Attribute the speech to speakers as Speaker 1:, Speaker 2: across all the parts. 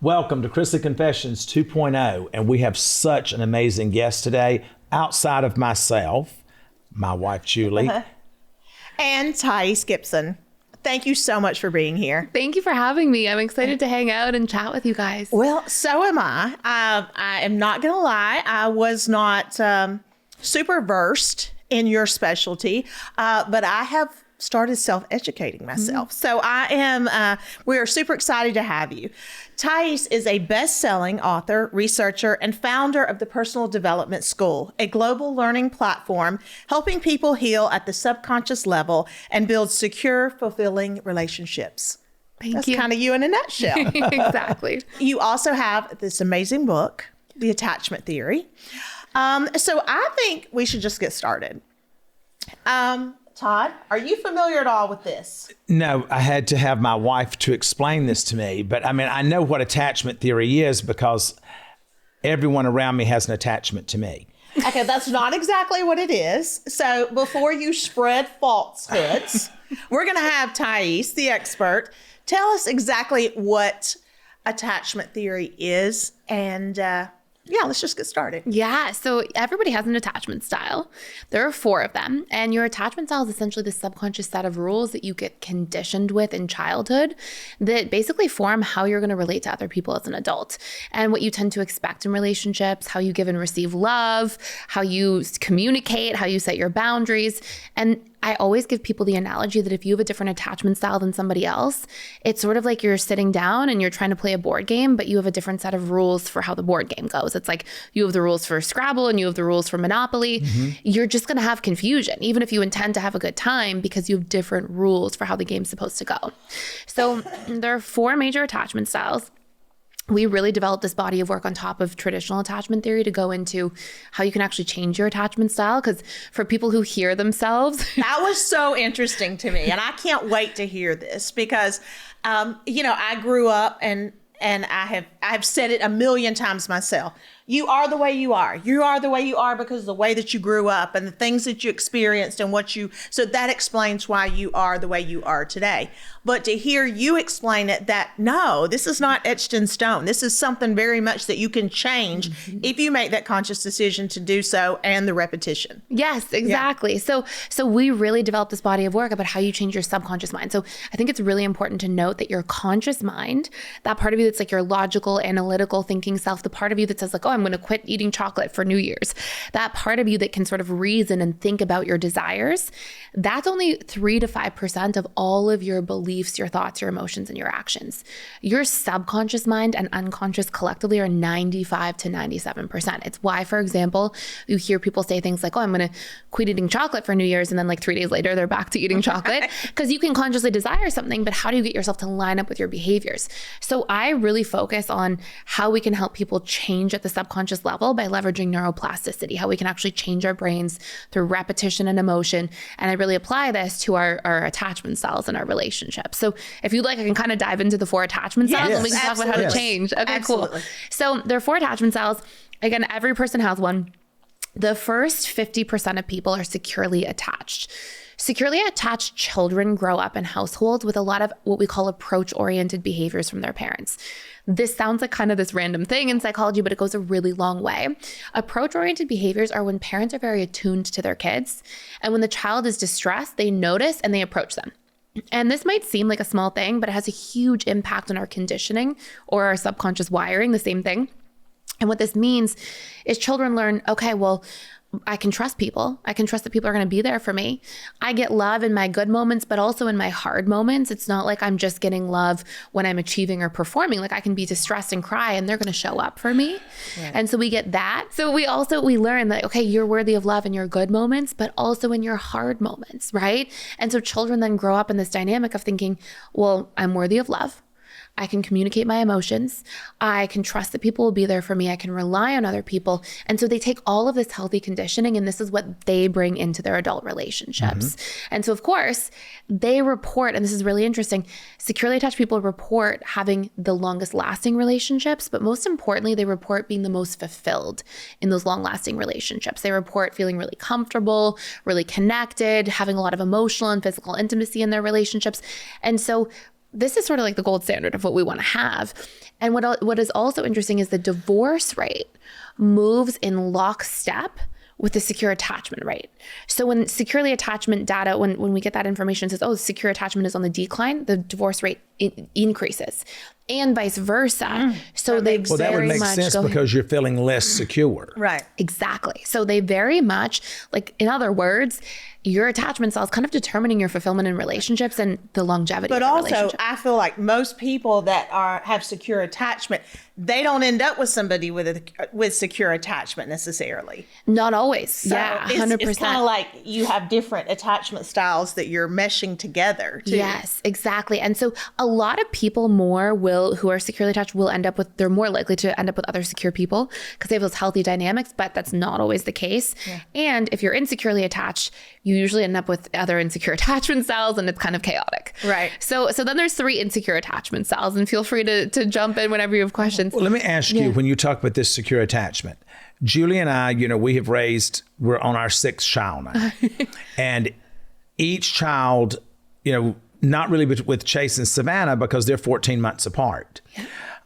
Speaker 1: Welcome to Chrisley Confessions 2.0, and we have such an amazing guest today, outside of myself, my wife Julie.
Speaker 2: And Thais Gibson. Thank you so much for being here.
Speaker 3: Thank you for having me. I'm excited to hang out and chat with you guys.
Speaker 2: Well, so am I. I am not going to lie. I was not super versed in your specialty, but I have started self-educating myself. So we are super excited to have you. Thais is a best-selling author, researcher, and founder of the Personal Development School, a global learning platform helping people heal at the subconscious level and build secure, fulfilling relationships.
Speaker 3: Thank you.
Speaker 2: That's kind of you in a nutshell.
Speaker 3: Exactly.
Speaker 2: You also have this amazing book, The Attachment Theory. So I think we should just get started. Todd, are you familiar at all with this?
Speaker 1: No, I had to have my wife to explain this to me, but I mean, I know what attachment theory is because everyone around me has an attachment to me.
Speaker 2: Okay, that's not exactly what it is. So before you spread falsehoods, we're going to have Thais, the expert, tell us exactly what attachment theory is. And let's just get started.
Speaker 3: Yeah. So everybody has an attachment style. There are 4 of them. And your attachment style is essentially the subconscious set of rules that you get conditioned with in childhood that basically form how you're going to relate to other people as an adult and what you tend to expect in relationships, how you give and receive love, how you communicate, how you set your boundaries. And I always give people the analogy that if you have a different attachment style than somebody else, it's sort of like you're sitting down and you're trying to play a board game, but you have a different set of rules for how the board game goes. It's like you have the rules for Scrabble and you have the rules for Monopoly. Mm-hmm. You're just going to have confusion, even if you intend to have a good time, because you have different rules for how the game's supposed to go. So there are 4 major attachment styles. We really developed this body of work on top of traditional attachment theory to go into how you can actually change your attachment style. Because for people who hear themselves,
Speaker 2: that was so interesting to me. And I can't wait to hear this because, I grew up and I have said it a million times myself. You are the way you are. You are the way you are because of the way that you grew up and the things that you experienced and so that explains why you are the way you are today. But to hear you explain it that, no, this is not etched in stone. This is something very much that you can change if you make that conscious decision to do so and the repetition.
Speaker 3: Yes, exactly. Yeah. So we really developed this body of work about how you change your subconscious mind. So I think it's really important to note that your conscious mind, that part of you that's like your logical, analytical thinking self, the part of you that says like, oh, I'm going to quit eating chocolate for New Year's. That part of you that can sort of reason and think about your desires, that's only 3 to 5% of all of your beliefs, your thoughts, your emotions, and your actions. Your subconscious mind and unconscious collectively are 95 to 97%. It's why, for example, you hear people say things like, oh, I'm going to quit eating chocolate for New Year's. And then like 3 days later, they're back to eating chocolate because you can consciously desire something, but how do you get yourself to line up with your behaviors? So I really focus on how we can help people change at the subconscious level by leveraging neuroplasticity, how we can actually change our brains through repetition and emotion. And I really apply this to our attachment styles in our relationships. So if you'd like, I can kind of dive into the 4 attachment styles and we can talk about how to change. Okay,
Speaker 2: absolutely.
Speaker 3: Cool. So there are 4 attachment styles. Again, every person has one. The first 50% of people are securely attached. Securely attached children grow up in households with a lot of what we call approach-oriented behaviors from their parents. This sounds like kind of this random thing in psychology, but it goes a really long way. Approach-oriented behaviors are when parents are very attuned to their kids. And when the child is distressed, they notice and they approach them. And this might seem like a small thing, but it has a huge impact on our conditioning or our subconscious wiring, the same thing. And what this means is children learn, okay, well, I can trust people. I can trust that people are going to be there for me. I get love in my good moments, but also in my hard moments. It's not like I'm just getting love when I'm achieving or performing. Like I can be distressed and cry and they're going to show up for me. Right. And so we get that. So we learn that, okay, you're worthy of love in your good moments, but also in your hard moments, right? And so children then grow up in this dynamic of thinking, well, I'm worthy of love. I can communicate my emotions. I can trust that people will be there for me. I can rely on other people. And so they take all of this healthy conditioning and this is what they bring into their adult relationships. Mm-hmm. And so of course they report, and this is really interesting, securely attached people report having the longest lasting relationships, but most importantly, they report being the most fulfilled in those long lasting relationships. They report feeling really comfortable, really connected, having a lot of emotional and physical intimacy in their relationships. And so this is sort of like the gold standard of what we want to have. And what is also interesting is the divorce rate moves in lockstep with the secure attachment rate. So when securely attachment data, when we get that information, says, oh, secure attachment is on the decline, the divorce rate increases, and vice versa. So they
Speaker 1: Well, that would
Speaker 3: very
Speaker 1: make
Speaker 3: much
Speaker 1: sense
Speaker 3: go
Speaker 1: because you're feeling less secure.
Speaker 2: Right.
Speaker 3: Exactly. So they very much, like, in other words, your attachment style is kind of determining your fulfillment in relationships and the longevity
Speaker 2: But
Speaker 3: of the
Speaker 2: also,
Speaker 3: relationship.
Speaker 2: I feel like most people that have secure attachment, they don't end up with somebody with secure attachment necessarily.
Speaker 3: Not always.
Speaker 2: So
Speaker 3: yeah,
Speaker 2: it's-
Speaker 3: 100%.
Speaker 2: It's kind of like you have different attachment styles that you're meshing together too.
Speaker 3: Yes, exactly. And so a lot of people who are securely attached they're more likely to end up with other secure people because they have those healthy dynamics, but that's not always the case. Yeah. And if you're insecurely attached, you usually end up with other insecure attachment styles, and it's kind of chaotic.
Speaker 2: Right.
Speaker 3: So then there's 3 insecure attachment styles, and feel free to jump in whenever you have questions.
Speaker 1: Well, let me ask you, when you talk about this secure attachment, Julie and I, we're on our 6th child now. And each child, not really with Chase and Savannah because they're 14 months apart.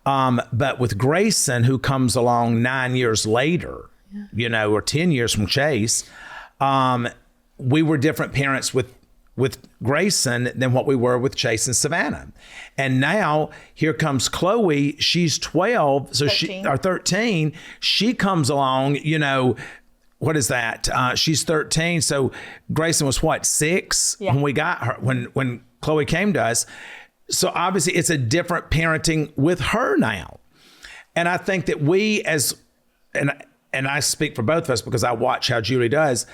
Speaker 1: Yeah. But with Grayson, who comes along 9 years later, or 10 years from Chase, we were different parents with Grayson than what we were with Chase and Savannah. And now here comes Chloe. She's 12, so 13. She comes along, what is that? She's 13. So Grayson was what, 6 when we got her, when Chloe came to us. So obviously it's a different parenting with her now. And I think that we and I speak for both of us because I watch how Julie does.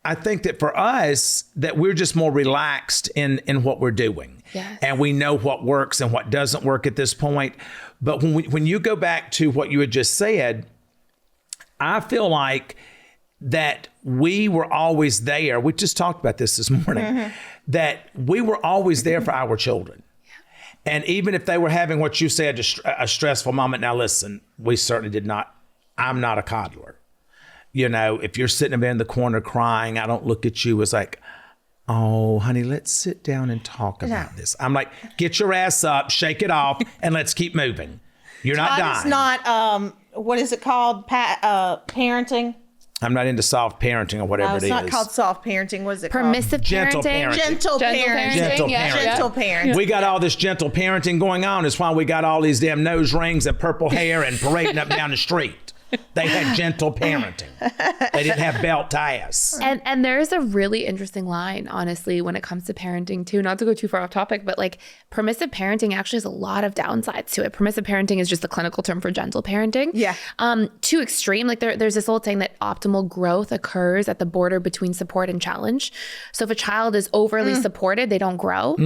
Speaker 1: I think that for us, that we're just more relaxed in what we're doing.
Speaker 3: Yes.
Speaker 1: And we know what works and what doesn't work at this point. But when you go back to what you had just said, I feel like that we were always there. We just talked about this morning, that we were always there for our children. Yeah. And even if they were having what you said, a stressful moment. Now, listen, we certainly did not. I'm not a coddler. If you're sitting there in the corner crying, I don't look at you as like, oh, honey, let's sit down and talk about this. I'm like, get your ass up, shake it off, and let's keep moving. You're not dying.
Speaker 2: It's not, what is it called? Parenting?
Speaker 1: I'm not into soft parenting or whatever it is.
Speaker 2: It's not called soft parenting. What is it
Speaker 3: Permissive
Speaker 2: called?
Speaker 1: Gentle
Speaker 3: parenting.
Speaker 1: parenting.
Speaker 2: Gentle parenting.
Speaker 1: Gentle
Speaker 3: Yeah.
Speaker 1: parenting.
Speaker 2: Gentle parenting.
Speaker 1: We got all this gentle parenting going on. It's why we got all these damn nose rings and purple hair and parading up down the street. They had gentle parenting. They didn't have belt ties.
Speaker 3: And there's a really interesting line, honestly, when it comes to parenting too, not to go too far off topic, but like permissive parenting actually has a lot of downsides to it. Permissive parenting is just the clinical term for gentle parenting.
Speaker 2: Yeah.
Speaker 3: Too extreme. Like there's this old saying that optimal growth occurs at the border between support and challenge. So if a child is overly supported, they don't grow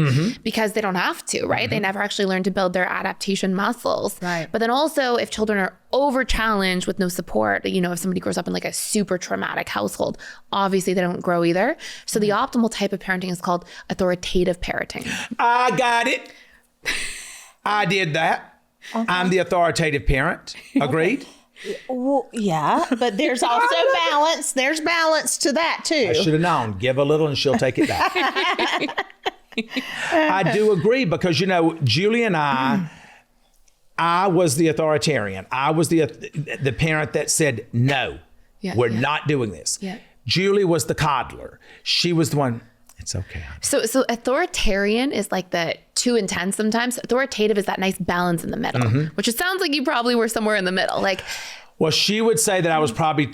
Speaker 3: because they don't have to, right? They never actually learn to build their adaptation muscles.
Speaker 2: Right.
Speaker 3: But then also if children are over challenged with no support, if somebody grows up in like a super traumatic household, obviously they don't grow either. So the optimal type of parenting is called authoritative parenting.
Speaker 1: I got it. I did that. Okay. I'm the authoritative parent. Agreed?
Speaker 2: Well, yeah, but there's also balance. There's balance to that too.
Speaker 1: I should have known. Give a little and she'll take it back. I do agree because, Julie and I was the authoritarian. I was the parent that said, no, we're not doing this. Yeah. Julie was the coddler. She was the one, it's okay.
Speaker 3: So authoritarian is like the too intense sometimes. Authoritative is that nice balance in the middle, which it sounds like you probably were somewhere in the middle.
Speaker 1: Well, she would say that I was probably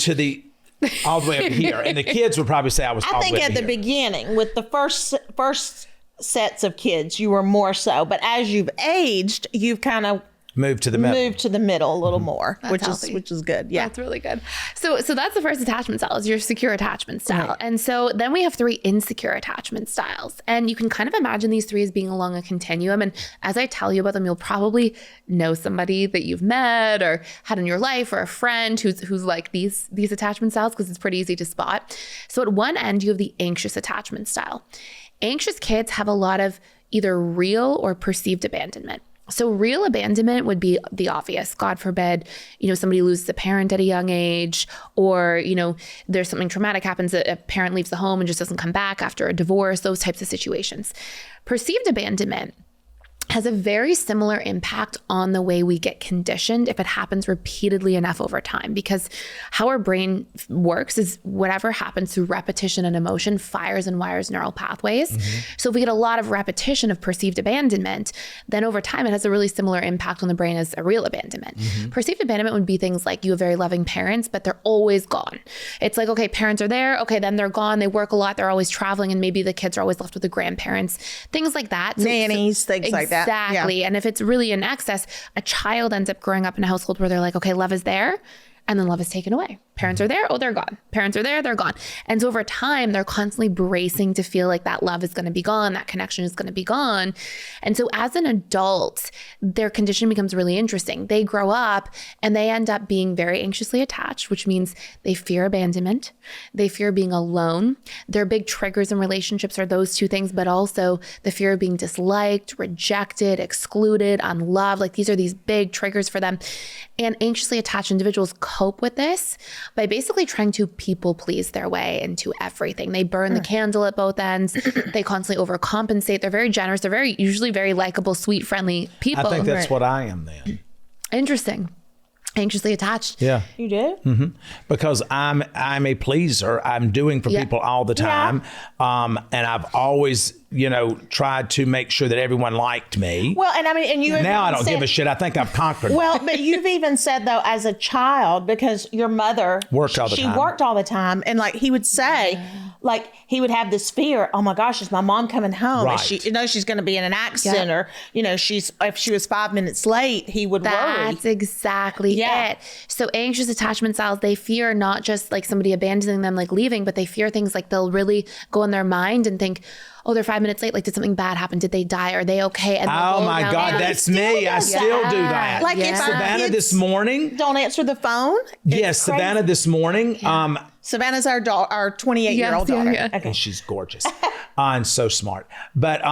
Speaker 1: all the way up here. And the kids would probably say I was all the way up here.
Speaker 2: I think at the beginning with the first sets of kids, you were more so. But as you've aged, you've kind of
Speaker 1: moved to the middle
Speaker 2: a little more, which is good. Yeah,
Speaker 3: that's really good. So that's the first attachment style, is your secure attachment style. Right. And so then we have 3 insecure attachment styles, and you can kind of imagine these 3 as being along a continuum. And as I tell you about them, you'll probably know somebody that you've met or had in your life, or a friend who's like these attachment styles, because it's pretty easy to spot. So at one end, you have the anxious attachment style. Anxious kids have a lot of either real or perceived abandonment. So real abandonment would be the obvious. God forbid, somebody loses a parent at a young age, or, there's something traumatic happens, a parent leaves the home and just doesn't come back after a divorce, those types of situations. Perceived abandonment has a very similar impact on the way we get conditioned if it happens repeatedly enough over time, because how our brain works is whatever happens through repetition and emotion fires and wires neural pathways. So if we get a lot of repetition of perceived abandonment, then over time it has a really similar impact on the brain as a real abandonment. Perceived abandonment would be things like you have very loving parents, but they're always gone. It's like, okay, parents are there. Okay, then they're gone. They work a lot. They're always traveling, and maybe the kids are always left with the grandparents, things like that.
Speaker 2: Nannies, things like that.
Speaker 3: Exactly.
Speaker 2: Yeah.
Speaker 3: And if it's really in excess, a child ends up growing up in a household where they're like, okay, love is there, and then love is taken away. Parents are there, oh, they're gone. Parents are there, they're gone. And so over time, they're constantly bracing to feel like that love is going to be gone, that connection is going to be gone. And so as an adult, their condition becomes really interesting. They grow up and they end up being very anxiously attached, which means they fear abandonment. They fear being alone. Their big triggers in relationships are those two things, but also the fear of being disliked, rejected, excluded, unloved. Like these are these big triggers for them. And anxiously attached individuals cope with this by basically trying to people please their way into everything. They burn the candle at both ends. They constantly overcompensate. They're very generous. They're usually very likable, sweet, friendly people.
Speaker 1: I think that's what I am then.
Speaker 3: Interesting. Anxiously attached.
Speaker 1: Yeah.
Speaker 2: You do?
Speaker 1: Because I'm a pleaser. I'm doing for people all the time. And I've always, tried to make sure that everyone liked me.
Speaker 2: Well, and I mean, and you
Speaker 1: now I don't give a shit. I think I've conquered.
Speaker 2: Well, but you've even said though, as a child, because your mother
Speaker 1: worked all the time.
Speaker 2: She worked all the time, and like he would say, like he would have this fear. Oh my gosh, is my mom coming home?
Speaker 1: Right.
Speaker 2: Is she, she's going to be in an accident, or if she was 5 minutes late, he would worry.
Speaker 3: That's exactly it. So anxious attachment styles, they fear not just like somebody abandoning them, like leaving, but they fear things like they'll really go in their mind and think, oh, they're 5 minutes late. Like, did something bad happen? Did they die? Are they okay? And
Speaker 1: oh my God, that's me. I still do that.
Speaker 2: Like if
Speaker 1: Savannah this morning.
Speaker 2: Don't answer the phone.
Speaker 1: Yes, Savannah this morning.
Speaker 2: Savannah's our 28-year-old daughter.
Speaker 3: Yeah.
Speaker 2: Okay.
Speaker 1: And she's gorgeous and so smart. But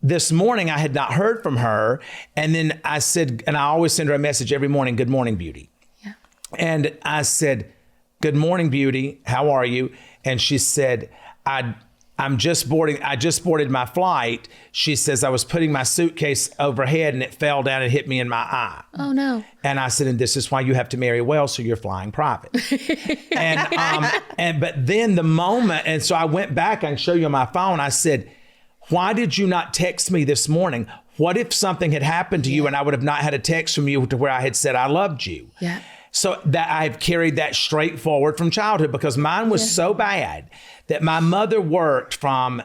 Speaker 1: this morning I had not heard from her. And then I said, and I always send her a message every morning, good morning, beauty.
Speaker 3: Yeah.
Speaker 1: And I said, good morning, beauty. How are you? And she said, I just boarded my flight. She says, I was putting my suitcase overhead and it fell down and hit me in my eye.
Speaker 3: Oh no.
Speaker 1: And I said, and this is why you have to marry well, so you're flying private. But then the moment, and so I went back, I can show you on my phone. I said, why did you not text me this morning? What if something had happened to you and I would have not had a text from you to where I had said I loved you?
Speaker 3: Yeah.
Speaker 1: So that I've carried that straight forward from childhood, because mine was so bad that my mother worked from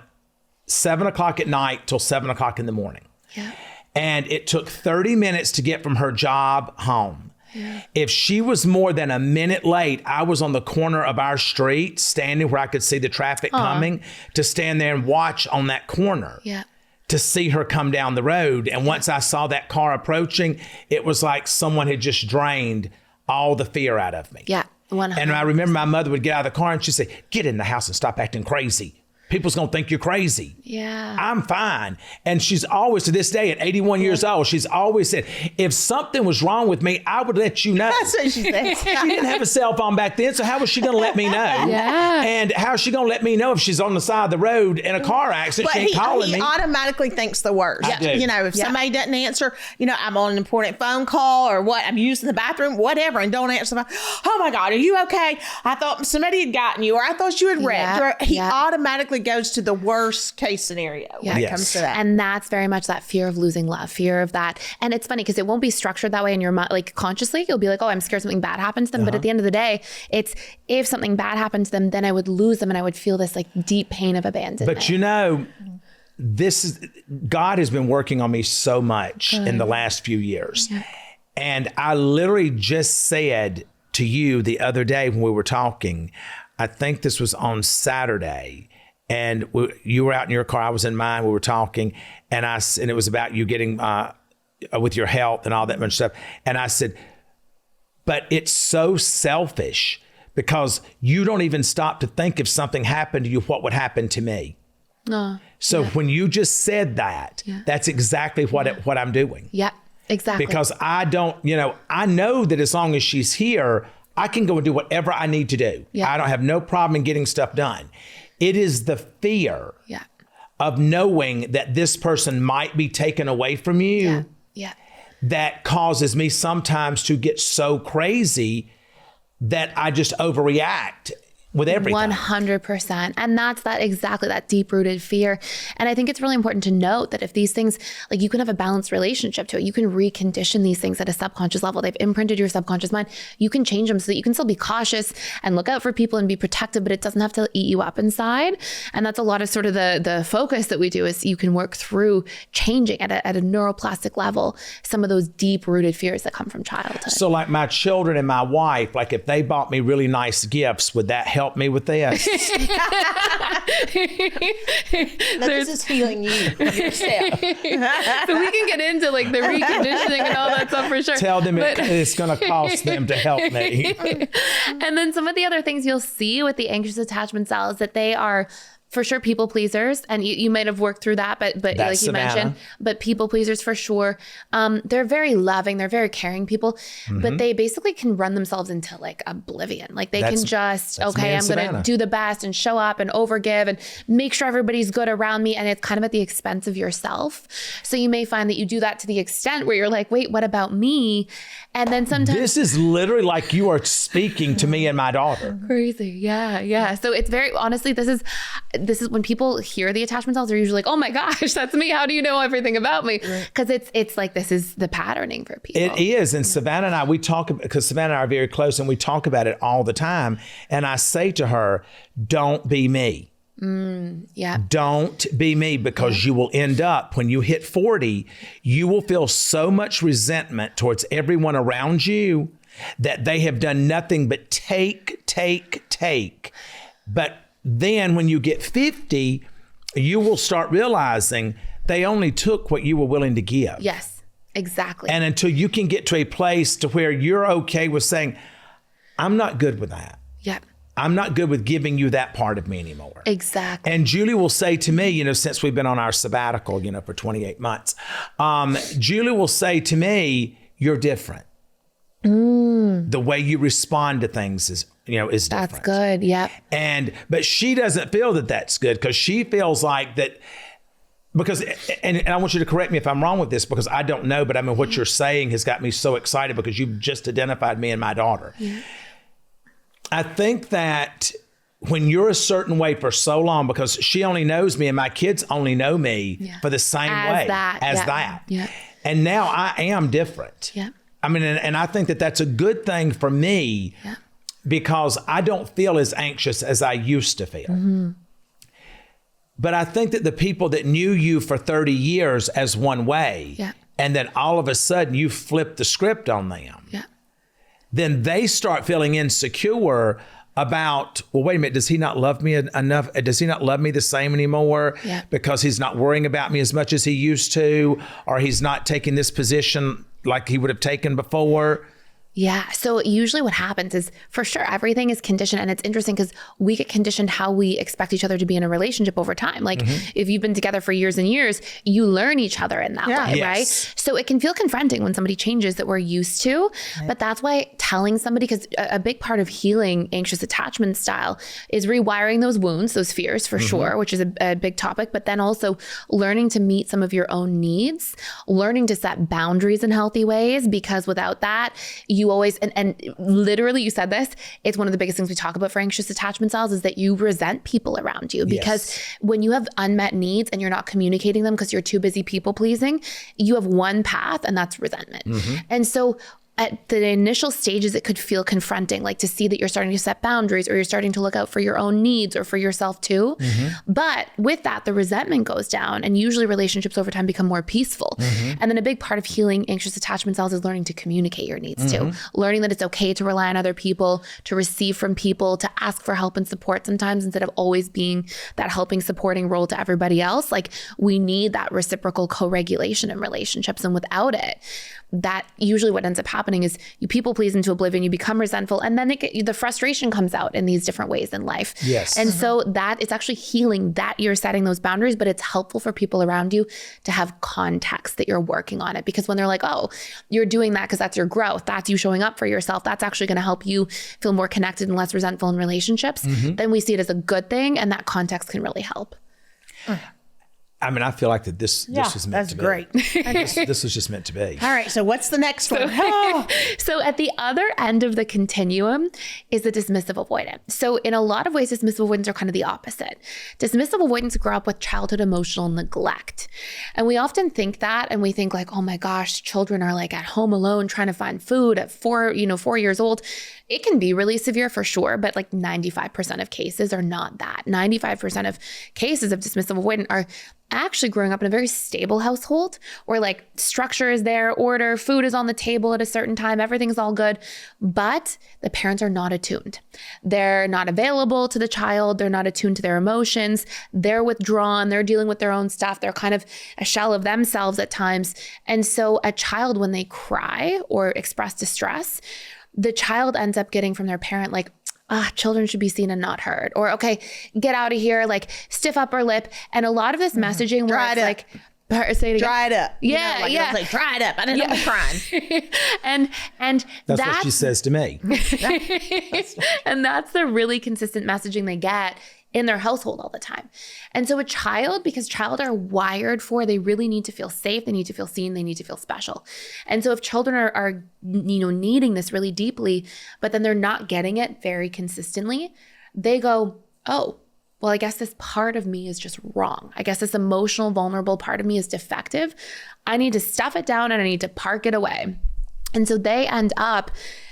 Speaker 1: 7 o'clock at night till 7 o'clock in the morning.
Speaker 3: Yeah.
Speaker 1: And it took 30 minutes to get from her job home. Yeah. If she was more than a minute late, I was on the corner of our street standing where I could see the traffic coming, to stand there and watch on that corner.
Speaker 3: Yeah.
Speaker 1: To see her come down the road. And once I saw that car approaching, it was like someone had just drained all the fear out of me.
Speaker 3: Yeah. 100%.
Speaker 1: And I remember my mother would get out of the car and she'd say, get in the house and stop acting crazy. People's going to think you're crazy.
Speaker 3: Yeah.
Speaker 1: I'm fine. And she's always, to this day, at 81 years old, she's always said, if something was wrong with me, I would let you know.
Speaker 2: That's what she said.
Speaker 1: She didn't have a cell phone back then, so how was she going to let me know?
Speaker 3: Yeah.
Speaker 1: And how is she going to let me know if she's on the side of the road in a car accident?
Speaker 2: But
Speaker 1: She ain't calling me.
Speaker 2: He automatically thinks the worst.
Speaker 1: I do.
Speaker 2: If somebody doesn't answer, I'm on an important phone call or what, I'm using the bathroom, whatever, and don't answer the phone. Oh my God, are you okay? I thought somebody had gotten you, or I thought you had wrecked. Or he automatically goes to the worst case scenario when it comes to that.
Speaker 3: And that's very much that fear of losing love, fear of that. And it's funny because it won't be structured that way in your mind. Like consciously, you'll be like, oh, I'm scared something bad happens to them. But at the end of the day, it's if something bad happened to them, then I would lose them and I would feel this like deep pain of abandonment.
Speaker 1: But God has been working on me so much in the last few years. Yeah. And I literally just said to you the other day when we were talking, I think this was on Saturday, and you were out in your car, I was in mine, we were talking, and it was about you getting with your health and all that much stuff. And I said, but it's so selfish because you don't even stop to think if something happened to you, what would happen to me? So when you just said that, that's exactly what I'm doing.
Speaker 3: Yeah, exactly.
Speaker 1: Because I don't, I know that as long as she's here, I can go and do whatever I need to do. Yeah. I don't have no problem in getting stuff done. It is the fear of knowing that this person might be taken away from you that causes me sometimes to get so crazy that I just overreact with everything.
Speaker 3: 100%. And that's exactly that deep rooted fear. And I think it's really important to note that if these things, like, you can have a balanced relationship to it, you can recondition these things at a subconscious level. They've imprinted your subconscious mind. You can change them so that you can still be cautious and look out for people and be protective, but it doesn't have to eat you up inside. And that's a lot of sort of the focus that we do, is you can work through changing at a neuroplastic level some of those deep rooted fears that come from childhood.
Speaker 1: So like my children and my wife, like if they bought me really nice gifts, would that help me with this?
Speaker 2: This is healing you yourself.
Speaker 3: So we can get into like the reconditioning and all that stuff for sure.
Speaker 1: Tell them it's going to cost them to help me.
Speaker 3: And then some of the other things you'll see with the anxious attachment style is that they are for sure people pleasers, and you might have worked through that, but like you
Speaker 1: Savannah.
Speaker 3: mentioned, but people pleasers for sure. They're very loving, they're very caring people, but they basically can run themselves into like oblivion. Like they can just, okay, I'm going to do the best and show up and overgive and make sure everybody's good around me. And it's kind of at the expense of yourself. So you may find that you do that to the extent where you're like, wait, what about me? And then sometimes
Speaker 1: this is literally like you are speaking to me and my daughter.
Speaker 3: Crazy. Yeah. So it's very, honestly, this is when people hear the attachment styles, they're usually like, oh my gosh, that's me. How do you know everything about me? Because it's like, this is the patterning for people.
Speaker 1: It is. And Savannah and I, we talk, because Savannah and I are very close and we talk about it all the time. And I say to her, don't be me. Don't be me, because you will end up, when you hit 40, you will feel so much resentment towards everyone around you that they have done nothing but take. But then when you get 50, you will start realizing they only took what you were willing to give.
Speaker 3: Yes, exactly.
Speaker 1: And until you can get to a place to where you're okay with saying, I'm not good with that.
Speaker 3: Yep.
Speaker 1: I'm not good with giving you that part of me anymore.
Speaker 3: Exactly.
Speaker 1: And Julie will say to me, since we've been on our sabbatical, for 28 months, Julie will say to me, you're different. The way you respond to things is different.
Speaker 3: That's good. Yep.
Speaker 1: But she doesn't feel that that's good, because she feels like that, because, and I want you to correct me if I'm wrong with this, because I don't know, but I mean, what you're saying has got me so excited, because you've just identified me and my daughter. Yeah. I think that when you're a certain way for so long, because she only knows me and my kids only know me for the same way as that. Yeah. And now I am different. Yeah. I mean, and I think that that's a good thing for me, because I don't feel as anxious as I used to feel. Mm-hmm. But I think that the people that knew you for 30 years as one way, and then all of a sudden you flip the script on them, then they start feeling insecure about, well, wait a minute, does he not love me enough? Does he not love me the same anymore? Because he's not worrying about me as much as he used to, or he's not taking this position like he would have taken before.
Speaker 3: Yeah. So usually what happens is, for sure, everything is conditioned. And it's interesting because we get conditioned how we expect each other to be in a relationship over time. Like if you've been together for years and years, you learn each other in that way, right? So it can feel confronting when somebody changes that we're used to. But that's why telling somebody, because a big part of healing anxious attachment style is rewiring those wounds, those fears for sure, which is a big topic, but then also learning to meet some of your own needs, learning to set boundaries in healthy ways, because without that, you always, and literally you said this, it's one of the biggest things we talk about for anxious attachment styles, is that you resent people around you, because when you have unmet needs and you're not communicating them because you're too busy people pleasing, you have one path, and that's resentment. And so at the initial stages, it could feel confronting, like to see that you're starting to set boundaries, or you're starting to look out for your own needs or for yourself too. But with that, the resentment goes down, and usually relationships over time become more peaceful. And then a big part of healing anxious attachment styles is learning to communicate your needs too. Learning that it's okay to rely on other people, to receive from people, to ask for help and support sometimes, instead of always being that helping, supporting role to everybody else. Like, we need that reciprocal co-regulation in relationships. And without it, that usually what ends up happening is you people please into oblivion, you become resentful, and then the frustration comes out in these different ways in life. And so that it's actually healing that you're setting those boundaries, but it's helpful for people around you to have context that you're working on it. Because when they're like, oh, you're doing that because that's your growth, that's you showing up for yourself, that's actually going to help you feel more connected and less resentful in relationships, then we see it as a good thing, and that context can really help.
Speaker 1: I mean, I feel like this was meant to be.
Speaker 2: That's great.
Speaker 1: This was just meant to be.
Speaker 2: All right. So what's the next one?
Speaker 3: So at the other end of the continuum is the dismissive avoidant. So in a lot of ways, dismissive avoidants are kind of the opposite. Dismissive avoidants grow up with childhood emotional neglect. And we often think that, and we think like, oh my gosh, children are like at home alone trying to find food at 4 years old. It can be really severe for sure, but like 95% of cases are not that. 95% of cases of dismissive avoidant are actually growing up in a very stable household where like structure is there, order, food is on the table at a certain time, everything's all good, but the parents are not attuned. They're not available to the child. They're not attuned to their emotions. They're withdrawn. They're dealing with their own stuff. They're kind of a shell of themselves at times. And so a child, when they cry or express distress, the child ends up getting from their parent like, children should be seen and not heard. Or, okay, get out of here, like stiff upper lip. And a lot of this messaging where it's like, say it again.
Speaker 2: Dry it up.
Speaker 3: Yeah, yeah.
Speaker 2: Like, dry it up. I didn't know I was crying.
Speaker 3: and
Speaker 1: that's what she says to me.
Speaker 3: And that's the really consistent messaging they get in their household all the time. And so a child, because child are wired for, they really need to feel safe, they need to feel seen, they need to feel special. And so if children are needing this really deeply, but then they're not getting it very consistently, they go, oh, well, I guess this part of me is just wrong. I guess this emotional, vulnerable part of me is defective. I need to stuff it down and I need to park it away. And so they end up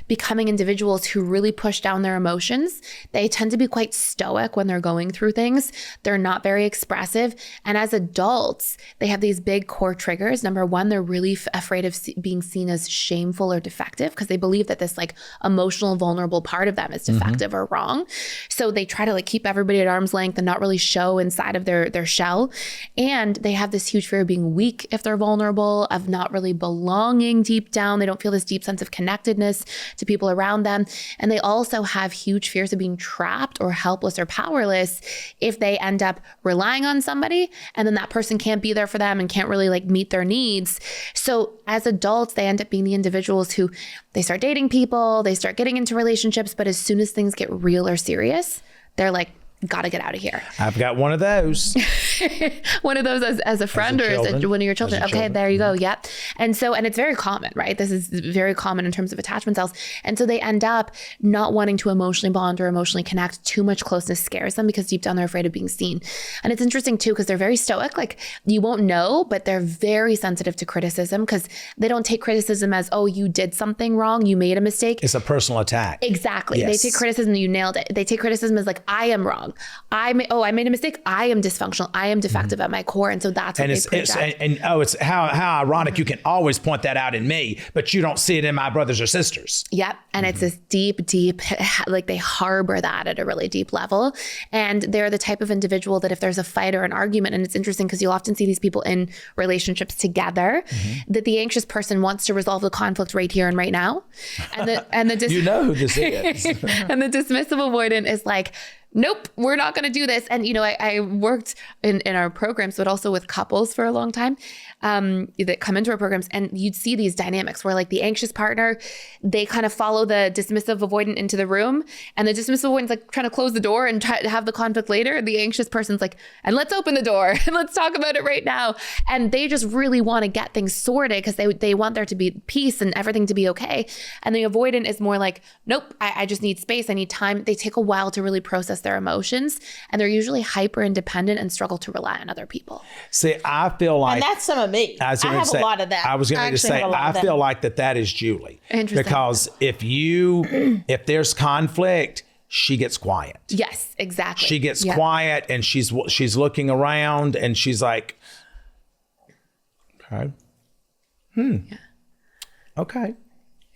Speaker 3: becoming individuals who really push down their emotions. They tend to be quite stoic when they're going through things. They're not very expressive. And as adults, they have these big core triggers. Number one, they're really afraid of being seen as shameful or defective because they believe that this like emotional, vulnerable part of them is defective or wrong. So they try to like keep everybody at arm's length and not really show inside of their shell. And they have this huge fear of being weak if they're vulnerable, of not really belonging deep down. They don't feel this deep sense of connectedness to people around them. And they also have huge fears of being trapped or helpless or powerless if they end up relying on somebody and then that person can't be there for them and can't really like meet their needs. So as adults, they end up being the individuals who they start dating people, they start getting into relationships, but as soon as things get real or serious, they're like, got to get out of here.
Speaker 1: I've got one of those.
Speaker 3: One of those as a friend or as one of your children. Okay, there you go. Yep. And so, and it's very common, right? This is very common in terms of attachment styles. And so they end up not wanting to emotionally bond or emotionally connect. Too much closeness scares them because deep down they're afraid of being seen. And it's interesting too, because they're very stoic. Like you won't know, but they're very sensitive to criticism because they don't take criticism as, oh, you did something wrong. You made a mistake.
Speaker 1: It's a personal attack.
Speaker 3: Exactly.
Speaker 1: Yes.
Speaker 3: They take criticism, you nailed it. They take criticism as like, I am wrong. I made a mistake. I am dysfunctional. I am defective at my core. And so that's what they project.
Speaker 1: It's how ironic you can always point that out in me, but you don't see it in my brothers or sisters.
Speaker 3: Yep. And it's this deep, like they harbor that at a really deep level. And they're the type of individual that if there's a fight or an argument, and it's interesting because you'll often see these people in relationships together, that the anxious person wants to resolve the conflict right here and right now. And the
Speaker 1: you know who this is.
Speaker 3: And the dismissive avoidant is like, nope, we're not going to do this. And, I worked in our programs, but also with couples for a long time that come into our programs. And you'd see these dynamics where like the anxious partner, they kind of follow the dismissive avoidant into the room. And the dismissive avoidant's like trying to close the door and try to have the conflict later. The anxious person's like, and let's open the door and let's talk about it right now. And they just really want to get things sorted because they want there to be peace and everything to be okay. And the avoidant is more like, nope, I just need space. I need time. They take a while to really process their emotions, and they're usually hyper independent and struggle to rely on other people.
Speaker 1: See, I feel like,
Speaker 2: and that's some of me. I have a lot of that.
Speaker 1: I was going to say, I feel like that is Julie.
Speaker 3: Interesting.
Speaker 1: Because if there's conflict, she gets quiet.
Speaker 3: Yes, exactly.
Speaker 1: She gets quiet and she's looking around and she's like, okay.
Speaker 3: Yeah.
Speaker 1: Okay.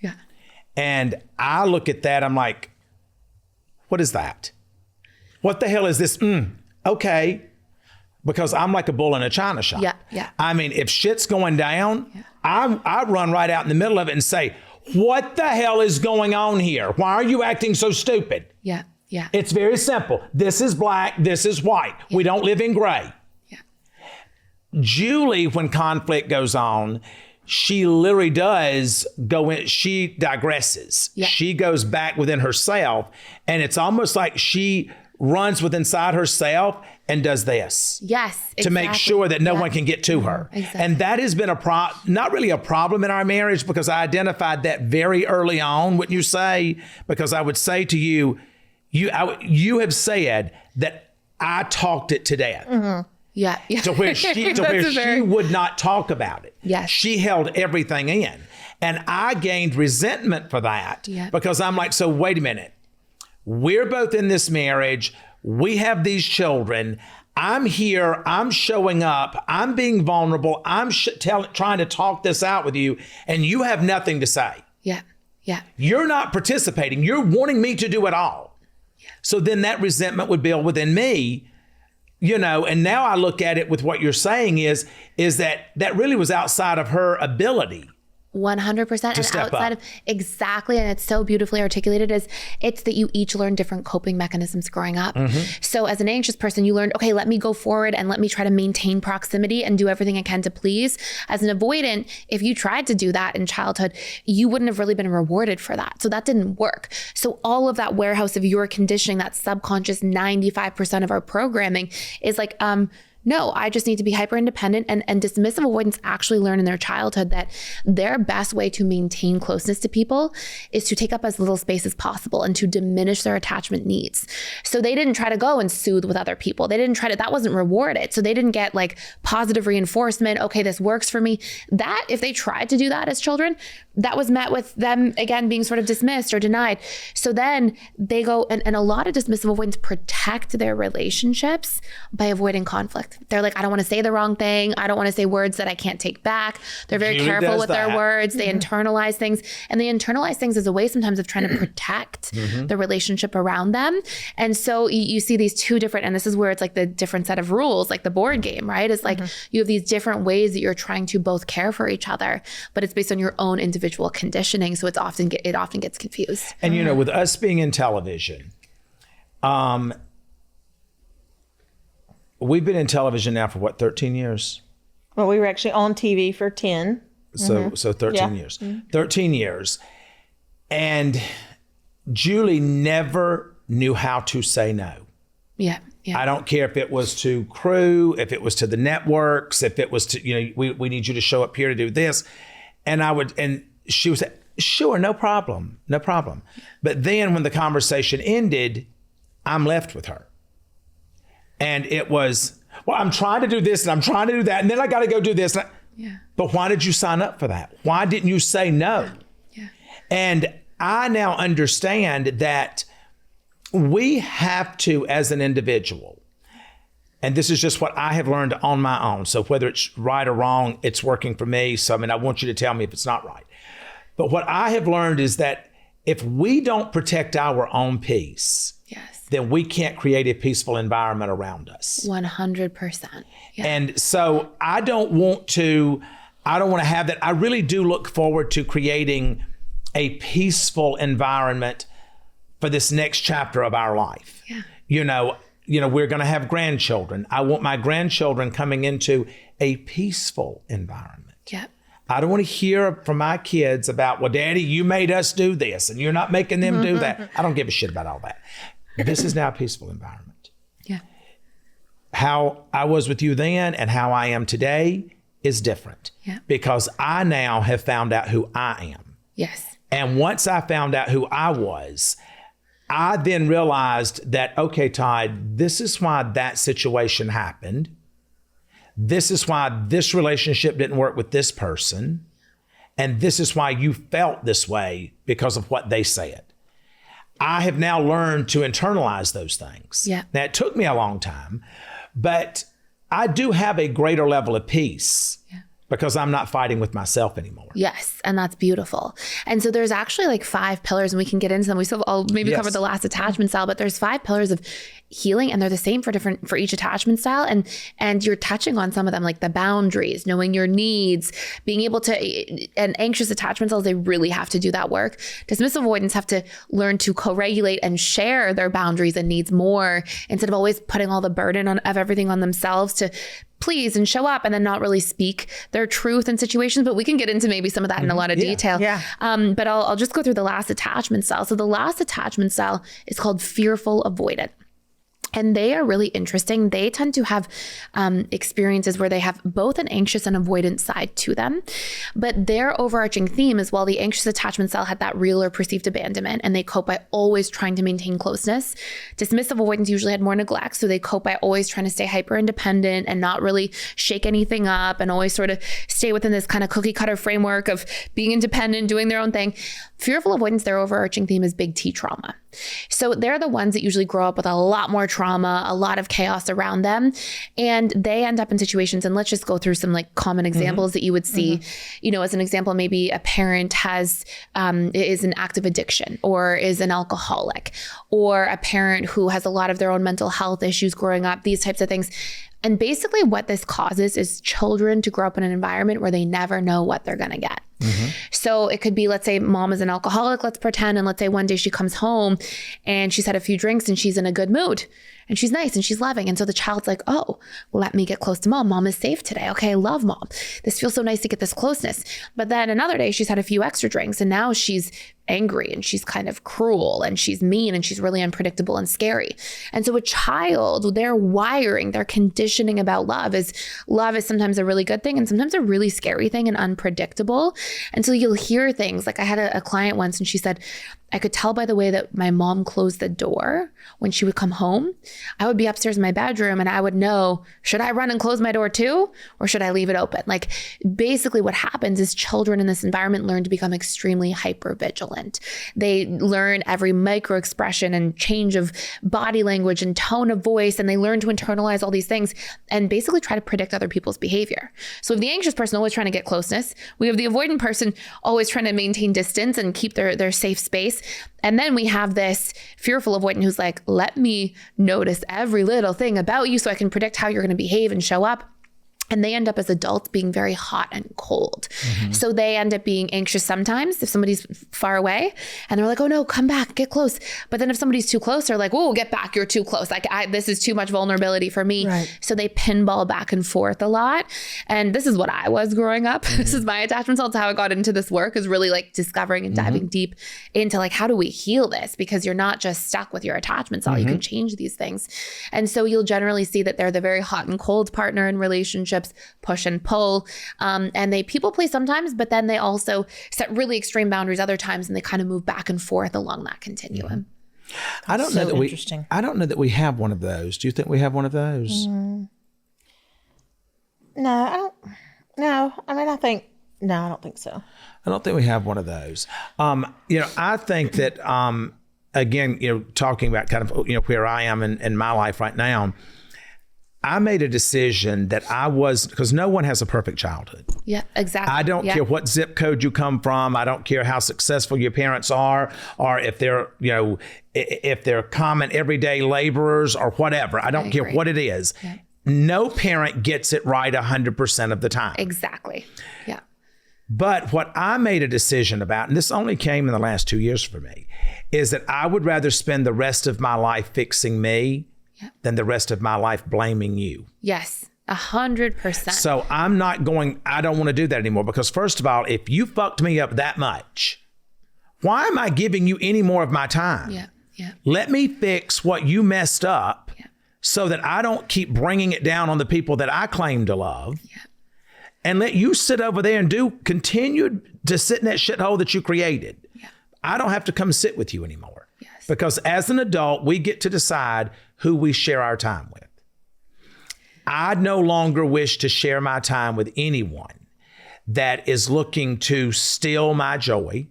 Speaker 3: Yeah.
Speaker 1: And I look at that, I'm like, what is that? What the hell is this? Okay. Because I'm like a bull in a china shop.
Speaker 3: Yeah, yeah.
Speaker 1: I mean, if shit's going down, I run right out in the middle of it and say, what the hell is going on here? Why are you acting so stupid?
Speaker 3: Yeah, yeah.
Speaker 1: It's very simple. This is black, this is white. Yeah. We don't live in gray.
Speaker 3: Yeah.
Speaker 1: Julie, when conflict goes on, she literally does go in, she digresses. Yeah. She goes back within herself, and it's almost like she runs with inside herself and does this.
Speaker 3: Yes.
Speaker 1: To make sure that no one can get to her.
Speaker 3: Exactly.
Speaker 1: And that has been not really a problem in our marriage, because I identified that very early on, wouldn't you say? Because I would say to you, you have said that I talked it to death.
Speaker 3: Mm-hmm. Yeah.
Speaker 1: To where she would not talk about it.
Speaker 3: Yes.
Speaker 1: She held everything in. And I gained resentment for that because I'm like, so wait a minute. We're both in this marriage. We have these children. I'm here. I'm showing up. I'm being vulnerable. I'm trying to talk this out with you, and you have nothing to say.
Speaker 3: Yeah. Yeah.
Speaker 1: You're not participating. You're wanting me to do it all. Yeah. So then that resentment would build within me, and now I look at it with what you're saying is that really was outside of her ability.
Speaker 3: 100%. And outside of exactly, and it's so beautifully articulated, it's that you each learn different coping mechanisms growing up. Mm-hmm. So as an anxious person, you learned, okay, let me go forward and let me try to maintain proximity and do everything I can to please. As an avoidant, if you tried to do that in childhood, you wouldn't have really been rewarded for that. So that didn't work. So all of that warehouse of your conditioning, that subconscious 95% of our programming is like, no, I just need to be hyper independent. And dismissive avoidants actually learn in their childhood that their best way to maintain closeness to people is to take up as little space as possible and to diminish their attachment needs. So they didn't try to go and soothe with other people. They didn't that wasn't rewarded. So they didn't get like positive reinforcement. Okay, this works for me. That if they tried to do that as children, that was met with them again being sort of dismissed or denied. So then they go and a lot of dismissive avoidants protect their relationships by avoiding conflict. They're like, I don't want to say the wrong thing. I don't want to say words that I can't take back. They're very careful with their words. They internalize things, and they internalize things as a way sometimes of trying to protect the relationship around them. And so you see these two different, and this is where it's like the different set of rules, like the board game, right? It's like you have these different ways that you're trying to both care for each other, but it's based on your own individual conditioning. So it often gets confused.
Speaker 1: And with us being in television, we've been in television now for 13 years?
Speaker 2: Well, we were actually on TV for 10.
Speaker 1: So 13 years. 13 years. And Julie never knew how to say no.
Speaker 3: Yeah. Yeah.
Speaker 1: I don't care if it was to crew, if it was to the networks, if it was to, we need you to show up here to do this. And she would say, sure, no problem. But then when the conversation ended, I'm left with her. And it was, well, I'm trying to do this and I'm trying to do that. And then I got to go do this. But why did you sign up for that? Why didn't you say no?
Speaker 3: Yeah.
Speaker 1: And I now understand that we have to, as an individual, and this is just what I have learned on my own. So whether it's right or wrong, it's working for me. So, I want you to tell me if it's not right. But what I have learned is that if we don't protect our own peace, then we can't create a peaceful environment around us.
Speaker 3: 100%. Yeah.
Speaker 1: And so I don't want to have that. I really do look forward to creating a peaceful environment for this next chapter of our life. Yeah. We're going to have grandchildren. I want my grandchildren coming into a peaceful environment.
Speaker 3: Yeah.
Speaker 1: I don't want to hear from my kids about, well, Daddy, you made us do this and you're not making them do that. I don't give a shit about all that. This is now a peaceful environment.
Speaker 3: Yeah.
Speaker 1: How I was with you then and how I am today is different.
Speaker 3: Yeah.
Speaker 1: Because I now have found out who I am.
Speaker 3: Yes.
Speaker 1: And once I found out who I was, I then realized that, okay, Todd, this is why that situation happened. This is why this relationship didn't work with this person. And this is why you felt this way because of what they said. I have now learned to internalize those things.
Speaker 3: Yeah.
Speaker 1: Now, it took me a long time, but I do have a greater level of peace because I'm not fighting with myself anymore.
Speaker 3: Yes. And that's beautiful. And so there's actually like 5 pillars, and we can get into them. We still I'll maybe cover the last attachment style, but there's 5 pillars of healing, and they're the same for each attachment style. And you're touching on some of them, like the boundaries, knowing your needs, being able to, and anxious attachment styles, they really have to do that work. Dismissive avoidants have to learn to co-regulate and share their boundaries and needs more, instead of always putting all the burden of everything on themselves to please and show up and then not really speak their truth in situations. But we can get into maybe some of that in a lot of detail.
Speaker 2: Yeah.
Speaker 3: But I'll just go through the last attachment style. So the last attachment style is called fearful avoidant. And they are really interesting. They tend to have experiences where they have both an anxious and avoidant side to them. But their overarching theme is, while the anxious attachment style had that real or perceived abandonment, and they cope by always trying to maintain closeness. Dismissive avoidance usually had more neglect. So they cope by always trying to stay hyper independent and not really shake anything up, and always sort of stay within this kind of cookie cutter framework of being independent, doing their own thing. Fearful avoidance, their overarching theme is big T trauma. So they're the ones that usually grow up with a lot more trauma, a lot of chaos around them. And they end up in situations, and let's just go through some like common examples that you would see. You know, as an example, maybe a parent has, is an active addiction, or is an alcoholic, or a parent who has a lot of their own mental health issues growing up, these types of things. And basically what this causes is children to grow up in an environment where they never know what they're going to get. So it could be, let's say mom is an alcoholic, let's pretend. And let's say one day she comes home and she's had a few drinks and she's in a good mood and she's nice and she's loving. And so the child's like, oh, let me get close to mom. Mom is safe today. Okay, I love mom. This feels so nice to get this closeness. But then another day she's had a few extra drinks and now she's angry and she's kind of cruel and she's mean and she's really unpredictable and scary. And so a child, their wiring, their conditioning about love is sometimes a really good thing and sometimes a really scary thing and unpredictable. And so you'll hear things like, I had a client once and she said, I could tell by the way that my mom closed the door when she would come home. I would be upstairs in my bedroom and I would know, should I run and close my door too? Or should I leave it open? Like basically what happens is children in this environment learn to become extremely hypervigilant. They learn every micro expression and change of body language and tone of voice. And they learn to internalize all these things and basically try to predict other people's behavior. So if the anxious person always trying to get closeness, we have the avoidant person always trying to maintain distance and keep their safe space. And then we have this fearful avoidant who's like, let me notice every little thing about you so I can predict how you're going to behave and show up. And they end up as adults being very hot and cold. So they end up being anxious sometimes if somebody's far away and they're like, oh no, come back, get close. But then if somebody's too close, they're like, whoa, get back, you're too close. Like this is too much vulnerability for me. Right. So they pinball back and forth a lot. And this is what I was growing up. This is my attachment style. It's how I got into this work, is really like discovering and diving deep into like, how do we heal this? Because you're not just stuck with your attachment style. You can change these things. And so you'll generally see that they're the very hot and cold partner in relationships, push and pull. And they people play sometimes, but then they also set really extreme boundaries other times, and they kind of move back and forth along that continuum.
Speaker 1: I don't know that we have one of those. Do you think we have one of those?
Speaker 2: No, I don't. No, I mean, I don't think so.
Speaker 1: I don't think we have one of those. I think that, again, talking about kind of, where I am in my life right now, I made a decision that because no one has a perfect childhood.
Speaker 3: Yeah, exactly.
Speaker 1: I don't care what zip code you come from. I don't care how successful your parents are, or if they're, if they're common everyday laborers or whatever. I don't care what it is. Yeah. No parent gets it right 100% of the time.
Speaker 3: Exactly. Yeah.
Speaker 1: But what I made a decision about, and this only came in the last 2 years for me, is that I would rather spend the rest of my life fixing me than the rest of my life blaming you.
Speaker 3: Yes, 100%.
Speaker 1: So I don't want to do that anymore, because first of all, if you fucked me up that much, why am I giving you any more of my time?
Speaker 3: Yeah.
Speaker 1: Let me fix what you messed up so that I don't keep bringing it down on the people that I claim to love. Yeah. And let you sit over there and continue to sit in that shithole that you created. Yeah. I don't have to come sit with you anymore. Yes. Because as an adult, we get to decide who we share our time with. I no longer wish to share my time with anyone that is looking to steal my joy,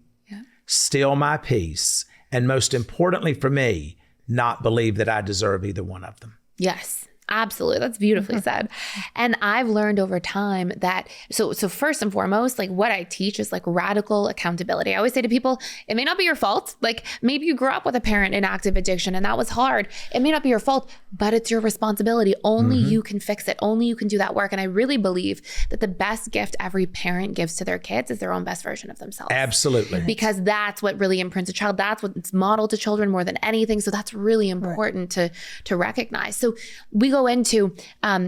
Speaker 1: steal my peace, and most importantly for me, not believe that I deserve either one of them.
Speaker 3: Yes. Absolutely. That's beautifully said. And I've learned over time that, so first and foremost, like what I teach is like radical accountability. I always say to people, it may not be your fault. Like maybe you grew up with a parent in active addiction and that was hard. It may not be your fault, but it's your responsibility. Only you can fix it. Only you can do that work. And I really believe that the best gift every parent gives to their kids is their own best version of themselves.
Speaker 1: Absolutely.
Speaker 3: Because that's what really imprints a child. That's what's modeled to children more than anything. So that's really important to recognize. So we go into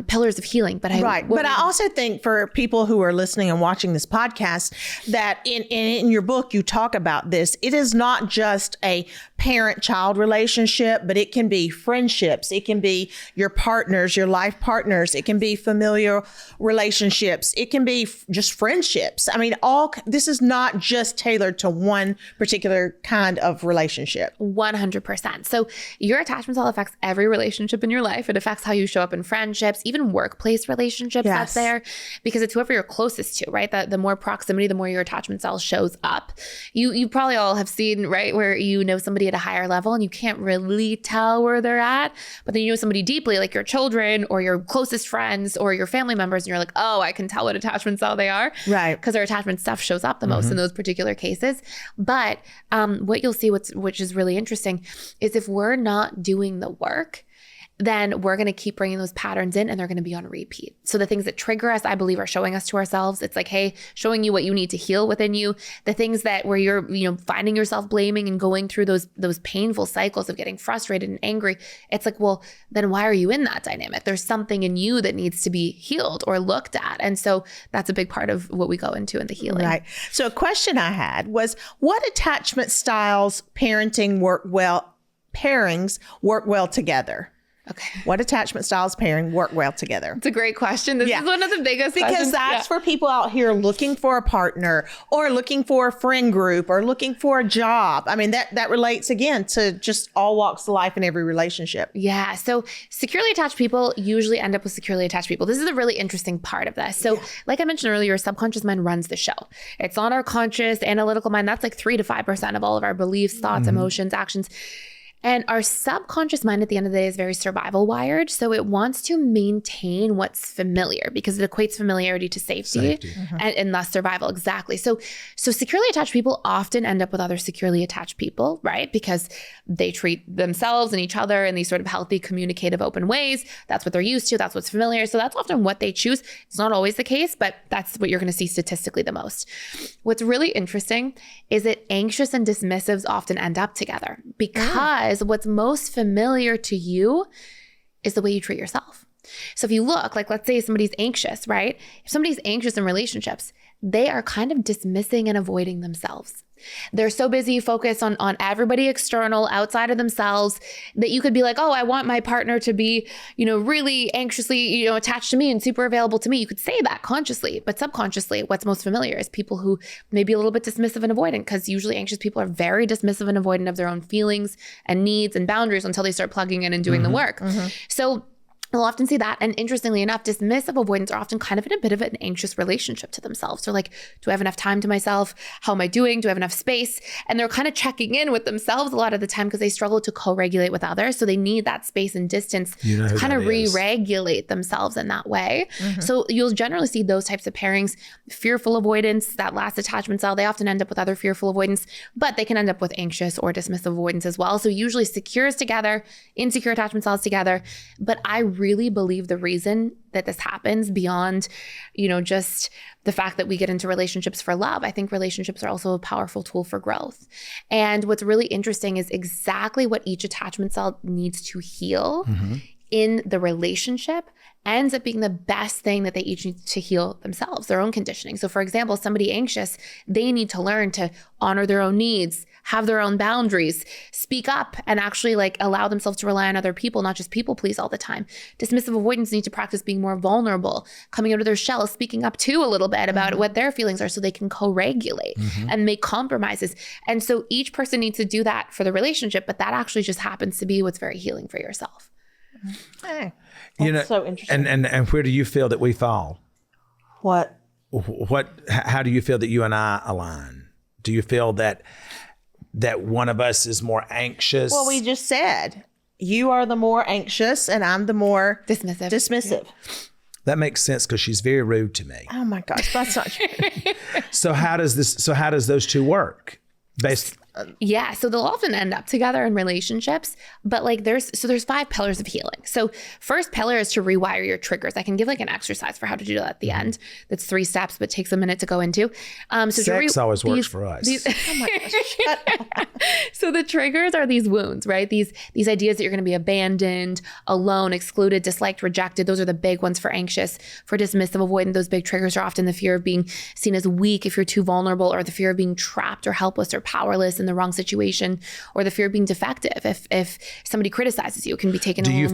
Speaker 3: pillars of healing. But
Speaker 2: But I also think for people who are listening and watching this podcast, that in your book, you talk about this. It is not just a parent-child relationship, but it can be friendships. It can be your partners, your life partners. It can be familial relationships. It can be just friendships. I mean, this is not just tailored to one particular kind of relationship.
Speaker 3: 100%. So your attachment style affects every relationship in your life. It affects how you show up in friendships, even workplace relationships.
Speaker 2: Yes.
Speaker 3: That's there because it's whoever you're closest to, right? The more proximity, the more your attachment style shows up. You probably all have seen, right, where you know somebody at a higher level and you can't really tell where they're at, but then you know somebody deeply, like your children or your closest friends or your family members, and you're like, oh, I can tell what attachment style they are.
Speaker 2: Right.
Speaker 3: Because their attachment stuff shows up the most in those particular cases. But what you'll see, which is really interesting, is if we're not doing the work, then we're going to keep bringing those patterns in and they're going to be on repeat. So the things that trigger us, I believe, are showing us to ourselves. It's like, hey, showing you what you need to heal within you. The things that where you're, finding yourself blaming and going through those painful cycles of getting frustrated and angry. It's like, well, then why are you in that dynamic? There's something in you that needs to be healed or looked at. And so that's a big part of what we go into in the healing.
Speaker 2: Right. So a question I had was, what attachment styles pairings work well together?
Speaker 3: Okay.
Speaker 2: What attachment styles pairing work well together?
Speaker 3: It's a great question. This is one of the biggest
Speaker 2: because
Speaker 3: questions.
Speaker 2: that's for people out here looking for a partner or looking for a friend group or looking for a job. I mean, that relates again to just all walks of life in every relationship.
Speaker 3: Yeah. So securely attached people usually end up with securely attached people. This is a really interesting part of this. So like I mentioned earlier, our subconscious mind runs the show. It's not our conscious analytical mind. That's like 3 to 5% of all of our beliefs, thoughts, emotions, actions. And our subconscious mind at the end of the day is very survival wired. So it wants to maintain what's familiar because it equates familiarity to safety. And thus survival. Exactly. So securely attached people often end up with other securely attached people, right? Because they treat themselves and each other in these sort of healthy, communicative, open ways. That's what they're used to. That's what's familiar. So that's often what they choose. It's not always the case, but that's what you're going to see statistically the most. What's really interesting is that anxious and dismissives often end up together because what's most familiar to you is the way you treat yourself. So if you look, like let's say somebody's anxious, right? If somebody's anxious in relationships, they are kind of dismissing and avoiding themselves. They're so busy focused on everybody external outside of themselves that you could be like, oh, I want my partner to be, really anxiously, attached to me and super available to me. You could say that consciously, but subconsciously, what's most familiar is people who may be a little bit dismissive and avoidant, because usually anxious people are very dismissive and avoidant of their own feelings and needs and boundaries until they start plugging in and doing the work. So we'll often see that. And interestingly enough, dismissive avoidants are often kind of in a bit of an anxious relationship to themselves. They're like, do I have enough time to myself? How am I doing? Do I have enough space? And they're kind of checking in with themselves a lot of the time because they struggle to co-regulate with others. So they need that space and distance to kind of re-regulate themselves in that way. So you'll generally see those types of pairings. Fearful avoidance, that last attachment style, they often end up with other fearful avoidance, but they can end up with anxious or dismissive avoidance as well. So usually secure is together, insecure attachment styles together. But I really believe the reason that this happens beyond, just the fact that we get into relationships for love. I think relationships are also a powerful tool for growth. And what's really interesting is exactly what each attachment style needs to heal in the relationship ends up being the best thing that they each need to heal themselves, their own conditioning. So for example, somebody anxious, they need to learn to honor their own needs, have their own boundaries, speak up, and actually allow themselves to rely on other people, not just people please all the time. Dismissive avoidants need to practice being more vulnerable, coming out of their shell, speaking up too a little bit about what their feelings are so they can co-regulate and make compromises. And so each person needs to do that for the relationship, but that actually just happens to be what's very healing for yourself.
Speaker 2: Hey, that's so interesting.
Speaker 1: And where do you feel that we fall? How do you feel that you and I align? Do you feel that one of us is more anxious?
Speaker 2: Well, we just said you are the more anxious and I'm the more
Speaker 3: dismissive.
Speaker 1: That makes sense because she's very rude to me.
Speaker 2: Oh my gosh, that's not true.
Speaker 1: So how does those two work?
Speaker 3: Yeah, so they'll often end up together in relationships, but like there's 5 pillars of healing. So first pillar is to rewire your triggers. I can give like an exercise for how to do that at the end. That's 3 steps, but takes a minute to go into. So
Speaker 1: sex always works for us.
Speaker 2: Oh my gosh.
Speaker 3: So the triggers are these wounds, right? These ideas that you're going to be abandoned, alone, excluded, disliked, rejected. Those are the big ones for anxious. For dismissive, avoidant, those big triggers are often the fear of being seen as weak if you're too vulnerable, or the fear of being trapped or helpless or powerless in the wrong situation, or the fear of being defective. If somebody criticizes you, it can be taken.
Speaker 1: Do you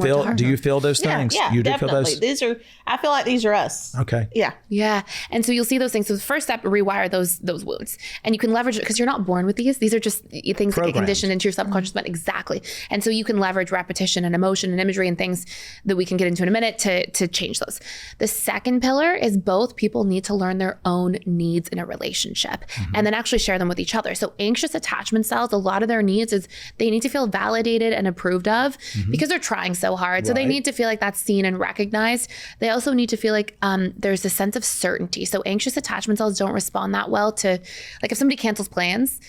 Speaker 1: feel those things?
Speaker 2: Yeah,
Speaker 1: You do
Speaker 2: definitely.
Speaker 1: feel those?
Speaker 2: I feel like these are us.
Speaker 1: Okay.
Speaker 2: Yeah.
Speaker 3: Yeah. And so you'll see those things. So the first step, rewire those wounds. And you can leverage it because you're not born with these. These are just things that get conditioned into your subconscious mind. Exactly. And so you can leverage repetition and emotion and imagery and things that we can get into in a minute to change those. The second pillar is both people need to learn their own needs in a relationship and then actually share them with each other. So anxious attachment styles, a lot of their needs is they need to feel validated and approved of because they're trying so hard. So they need to feel like that's seen and recognized. They also need to feel like there's a sense of certainty. So anxious attachment styles don't respond that well to, like if somebody cancels plans,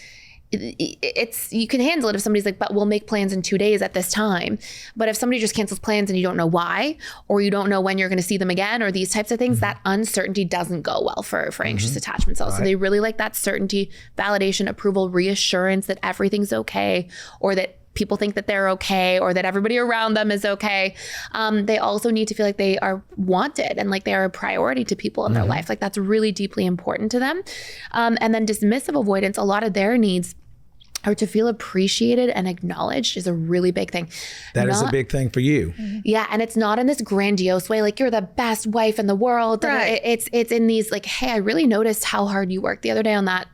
Speaker 3: you can handle it if somebody's like, but we'll make plans in 2 days at this time. But if somebody just cancels plans and you don't know why, or you don't know when you're going to see them again, or these types of things, that uncertainty doesn't go well for anxious attachment styles. So they really like that certainty, validation, approval, reassurance that everything's okay, or that people think that they're okay, or that everybody around them is okay. They also need to feel like they are wanted and like they are a priority to people in their life. Like that's really deeply important to them. And then dismissive avoidance, a lot of their needs or to feel appreciated and acknowledged is a really big thing.
Speaker 1: That is a big thing for you.
Speaker 3: Yeah. And it's not in this grandiose way, like you're the best wife in the world.
Speaker 2: Right.
Speaker 3: It's in these like, hey, I really noticed how hard you worked the other day on that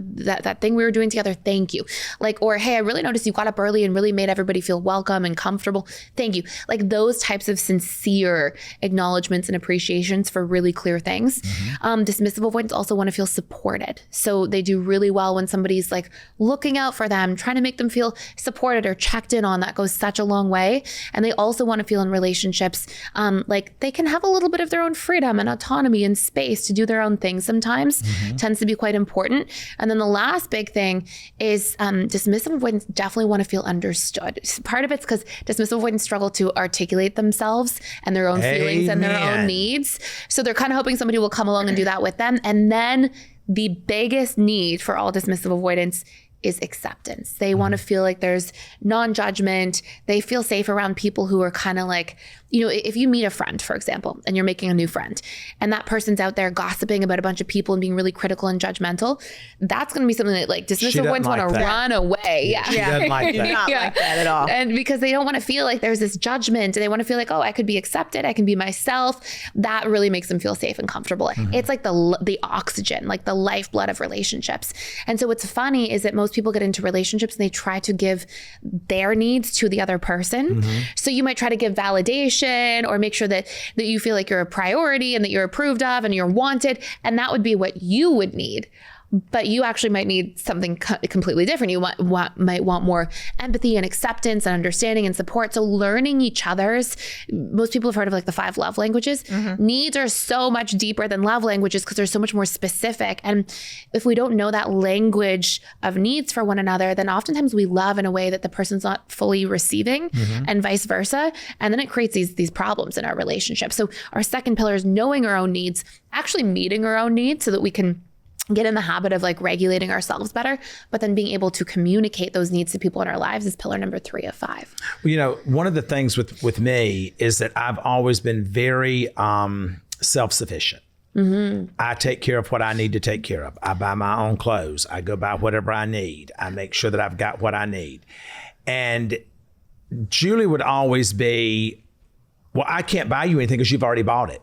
Speaker 3: thing we were doing together. Thank you. Like, or, hey, I really noticed you got up early and really made everybody feel welcome and comfortable. Thank you. Like those types of sincere acknowledgements and appreciations for really clear things. Dismissive avoidants also want to feel supported. So they do really well when somebody's like looking out for them, trying to make them feel supported or checked in on. That goes such a long way. And they also want to feel in relationships like they can have a little bit of their own freedom and autonomy and space to do their own things sometimes. Tends to be quite important. And then the last big thing is dismissive avoidants definitely want to feel understood. Part of it's because dismissive avoidants struggle to articulate themselves and their own feelings and their own needs. So they're kind of hoping somebody will come along and do that with them. And then the biggest need for all dismissive avoidants is acceptance. They want to feel like there's non-judgment. They feel safe around people who are kind of like, you know, if you meet a friend, for example, and you're making a new friend and that person's out there gossiping about a bunch of people and being really critical and judgmental, that's going to be something that like dismissive ones want to run away. Yeah.
Speaker 1: She doesn't like that.
Speaker 2: Not like that at all.
Speaker 3: And because they don't want to feel like there's this judgment, they want to feel like, oh, I could be accepted. I can be myself. That really makes them feel safe and comfortable. It's like the oxygen, like the lifeblood of relationships. And so what's funny is that most people get into relationships and they try to give their needs to the other person. So you might try to give validation or make sure that you feel like you're a priority and that you're approved of and you're wanted. And that would be what you would need. But you actually might need something completely different. You might want more empathy and acceptance and understanding and support. So learning each other's, most people have heard of like the 5 love languages. Needs are so much deeper than love languages because they're so much more specific. And if we don't know that language of needs for one another, then oftentimes we love in a way that the person's not fully receiving and vice versa. And then it creates these problems in our relationship. So our second pillar is knowing our own needs, actually meeting our own needs so that we can get in the habit of like regulating ourselves better, but then being able to communicate those needs to people in our lives is pillar number 3 of 5.
Speaker 1: Well, you know, one of the things with me is that I've always been very self-sufficient. I take care of what I need to take care of. I buy my own clothes. I go buy whatever I need. I make sure that I've got what I need. And Julie would always be, well, I can't buy you anything because you've already bought it.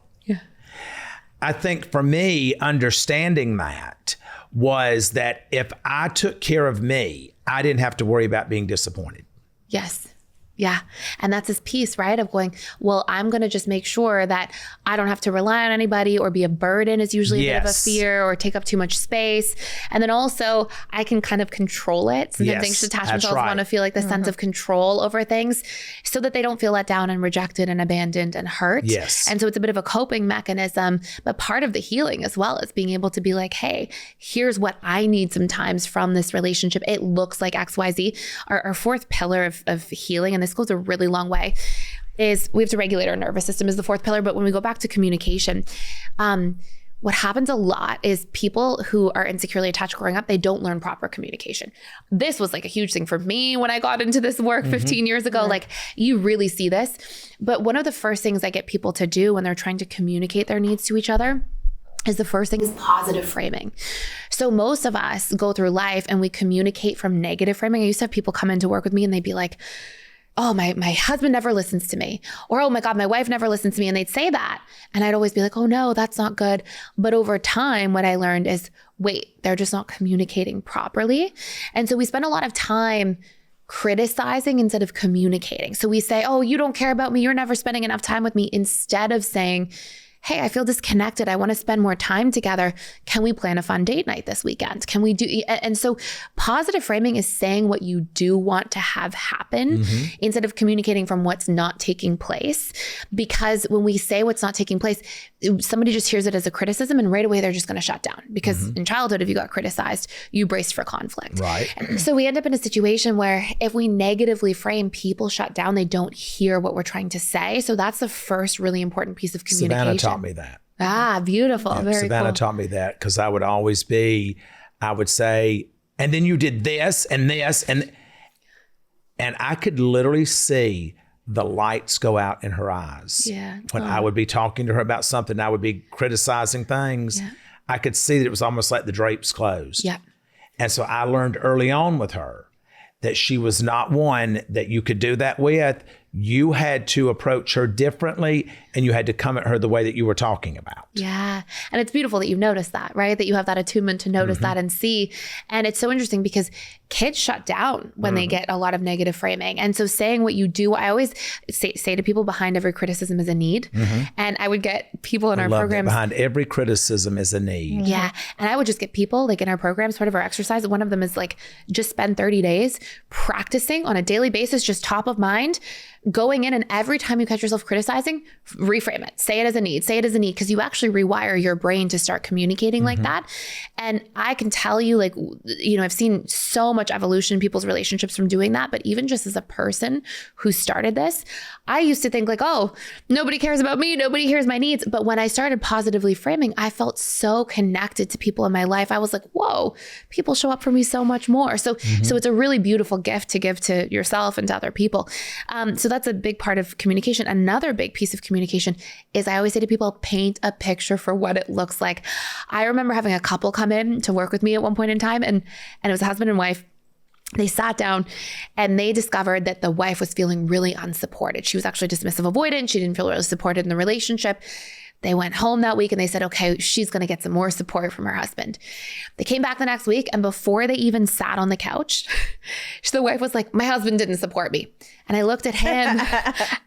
Speaker 1: I think for me, understanding that was that if I took care of me, I didn't have to worry about being disappointed.
Speaker 3: Yes. Yeah. And that's his piece, right? Of going, well, I'm going to just make sure that I don't have to rely on anybody or be a burden is usually a bit of a fear or take up too much space. And then also I can kind of control it. Sometimes anxious attachment styles want to feel like the sense of control over things so that they don't feel let down and rejected and abandoned and hurt.
Speaker 1: Yes.
Speaker 3: And so it's a bit of a coping mechanism, but part of the healing as well is being able to be like, hey, here's what I need sometimes from this relationship. It looks like XYZ. Our fourth pillar of healing, and this goes a really long way, is we have to regulate our nervous system is the fourth pillar. But when we go back to communication, what happens a lot is people who are insecurely attached growing up, they don't learn proper communication. This was like a huge thing for me when I got into this work 15 years ago. Like you really see this. But one of the first things I get people to do when they're trying to communicate their needs to each other is the first thing is positive framing. So most of us go through life and we communicate from negative framing. I used to have people come in to work with me and they'd be like, oh, my husband never listens to me. Or, oh my God, my wife never listens to me. And they'd say that. And I'd always be like, oh no, that's not good. But over time, what I learned is, wait, they're just not communicating properly. And so we spend a lot of time criticizing instead of communicating. So we say, oh, you don't care about me. You're never spending enough time with me. Instead of saying, hey, I feel disconnected. I want to spend more time together. Can we plan a fun date night this weekend? Can we do? And so positive framing is saying what you do want to have happen instead of communicating from what's not taking place. Because when we say what's not taking place, somebody just hears it as a criticism and right away they're just going to shut down. Because in childhood, if you got criticized, you braced for conflict.
Speaker 1: Right.
Speaker 3: And so we end up in a situation where if we negatively frame, people shut down. They don't hear what we're trying to say. So that's the first really important piece of communication.
Speaker 1: Savannah taught me that.
Speaker 3: Ah, beautiful.
Speaker 1: Yeah,
Speaker 3: very
Speaker 1: Savannah
Speaker 3: cool.
Speaker 1: taught me that because I would always be, I would say, and then you did this and this and I could literally see the lights go out in her eyes.
Speaker 3: Yeah.
Speaker 1: When I would be talking to her about something, I would be criticizing things.
Speaker 3: Yeah.
Speaker 1: I could see that it was almost like the drapes closed.
Speaker 3: Yeah.
Speaker 1: And so I learned early on with her that she was not one that you could do that with. You had to approach her differently and you had to come at her the way that you were talking about.
Speaker 3: Yeah. And it's beautiful that you've noticed that, right? That you have that attunement to notice that and see. And it's so interesting because kids shut down when they get a lot of negative framing. And so saying what you do, I always say to people, behind every criticism is a need. And I would get people in our programs.
Speaker 1: Behind every criticism is a need.
Speaker 3: Yeah. And I would just get people like in our programs, part of our exercise. One of them is like, just spend 30 days practicing on a daily basis, just top of mind, going in, and every time you catch yourself criticizing, reframe it. Say it as a need. Say it as a need, because you actually rewire your brain to start communicating like that. And I can tell you, like, you know, I've seen so much evolution in people's relationships from doing that. But even just as a person who started this, I used to think like, oh, nobody cares about me. Nobody hears my needs. But when I started positively framing, I felt so connected to people in my life. I was like, whoa, people show up for me so much more. So, so it's a really beautiful gift to give to yourself and to other people. So that's a big part of communication. Another big piece of communication is I always say to people, paint a picture for what it looks like. I remember having a couple come in to work with me at one point in time, and it was a husband and wife. They sat down and they discovered that the wife was feeling really unsupported. She was actually dismissive avoidant. She didn't feel really supported in the relationship. They went home that week and they said, okay, she's going to get some more support from her husband. They came back the next week, and before they even sat on the couch, the wife was like, my husband didn't support me. And I looked at him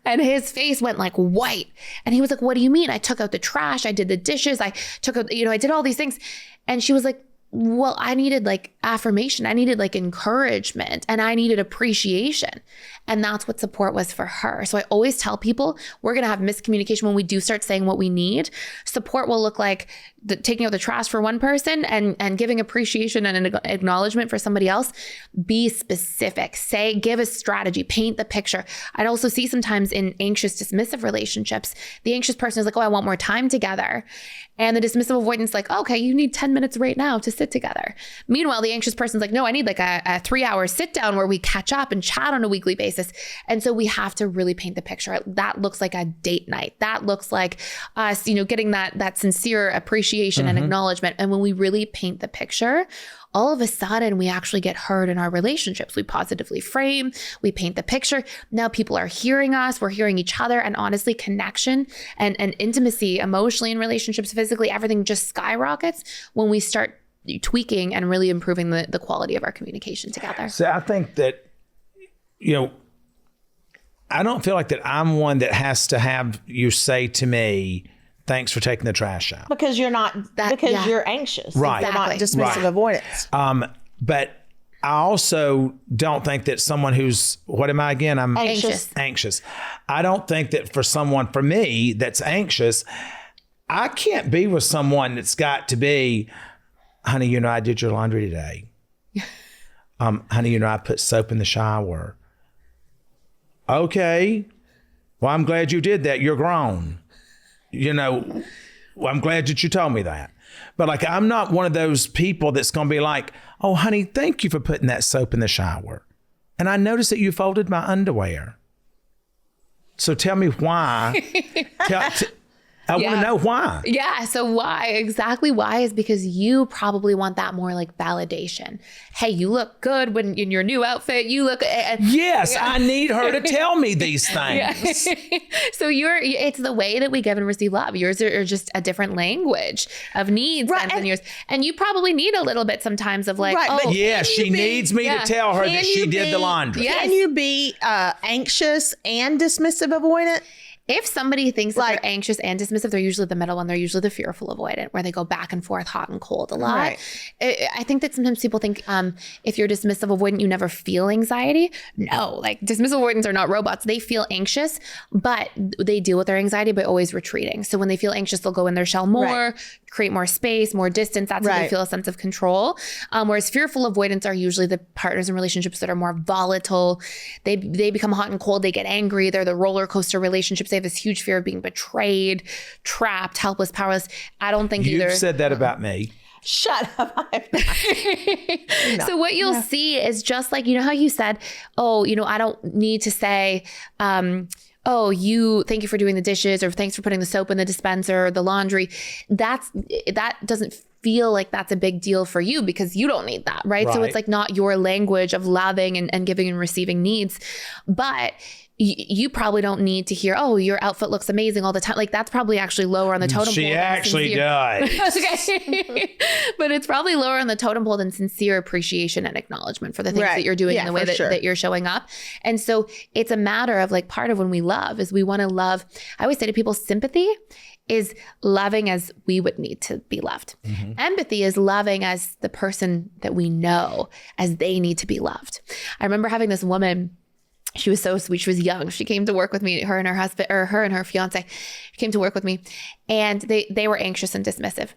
Speaker 3: and his face went like white. And he was like, what do you mean? I took out the trash. I did the dishes. I took out, I did all these things. And she was like, well, I needed like affirmation. I needed like encouragement, and I needed appreciation. And that's what support was for her. So I always tell people we're going to have miscommunication when we do start saying what we need. Support will look like taking out the trash for one person and giving appreciation and an acknowledgement for somebody else. Be specific. give a strategy, paint the picture. I'd also see sometimes in anxious dismissive relationships, the anxious person is like, oh, I want more time together. And the dismissive avoidance like, okay, you need 10 minutes right now to sit together. Meanwhile, the anxious person's like, no, I need like a 3-hour sit down where we catch up and chat on a weekly basis. And so we have to really paint the picture. That looks like a date night. That looks like us, getting that sincere appreciation and acknowledgement. And when we really paint the picture, all of a sudden we actually get heard in our relationships. We positively frame, we paint the picture. Now people are hearing us, we're hearing each other, and honestly, connection and intimacy emotionally in relationships, physically, everything just skyrockets when we start tweaking and really improving the quality of our communication together.
Speaker 1: So I think that, I don't feel like that I'm one that has to have you say to me, thanks for taking the trash out.
Speaker 2: Because you're not, you're anxious.
Speaker 1: Right.
Speaker 2: You're not dismissive avoidance.
Speaker 1: But I also don't think that someone who's, what am I again? I'm anxious. I don't think that for me that's anxious, I can't be with someone that's got to be, honey, I did your laundry today. Honey, I put soap in the shower. Okay. Well, I'm glad you did that. You're grown. Well, I'm glad that you told me that. But like, I'm not one of those people that's going to be like, oh, honey, thank you for putting that soap in the shower. And I noticed that you folded my underwear. So tell me why. I want to know why.
Speaker 3: Yeah. So why? Exactly why is because you probably want that more like validation. Hey, you look good when in your new outfit. You look.
Speaker 1: Yes, I need her to tell me these things.
Speaker 3: Yeah. So it's the way that we give and receive love. Yours are just a different language of needs than yours. And you probably need a little bit sometimes of like,
Speaker 1: she needs me to tell her that she did the laundry.
Speaker 3: Yes.
Speaker 2: Can you be anxious and dismissive avoidant?
Speaker 3: If somebody thinks that they're anxious and dismissive, they're usually the middle one. They're usually the fearful avoidant, where they go back and forth, hot and cold a lot. Right. I think that sometimes people think if you're dismissive avoidant, you never feel anxiety. No, like dismissive avoidants are not robots. They feel anxious, but they deal with their anxiety by always retreating. So when they feel anxious, they'll go in their shell more, create more space, more distance. That's when they feel a sense of control. Whereas fearful avoidants are usually the partners in relationships that are more volatile. They become hot and cold. They get angry. They're the roller coaster relationships. They have this huge fear of being betrayed, trapped, helpless, powerless. I don't think either.
Speaker 1: You've said that about me.
Speaker 2: Shut up.
Speaker 3: So what you'll see is just like, how you said, I don't need to say, thank you for doing the dishes, or thanks for putting the soap in the dispenser, or the laundry. That doesn't feel like that's a big deal for you because you don't need that, right? So it's like not your language of loving and giving and receiving needs. But you probably don't need to hear, your outfit looks amazing all the time. Like that's probably actually lower on the totem pole.
Speaker 1: She actually does.
Speaker 3: Okay. But it's probably lower on the totem pole than sincere appreciation and acknowledgement for the things that you're doing and the way that you're showing up. And so it's a matter of like, part of when we love is we want to love. I always say to people, sympathy is loving as we would need to be loved. Mm-hmm. Empathy is loving as the person that we know as they need to be loved. I remember having this woman. She was so sweet. She was young. She came to work with me, her and her husband, or her and her fiance came to work with me, and they were anxious and dismissive.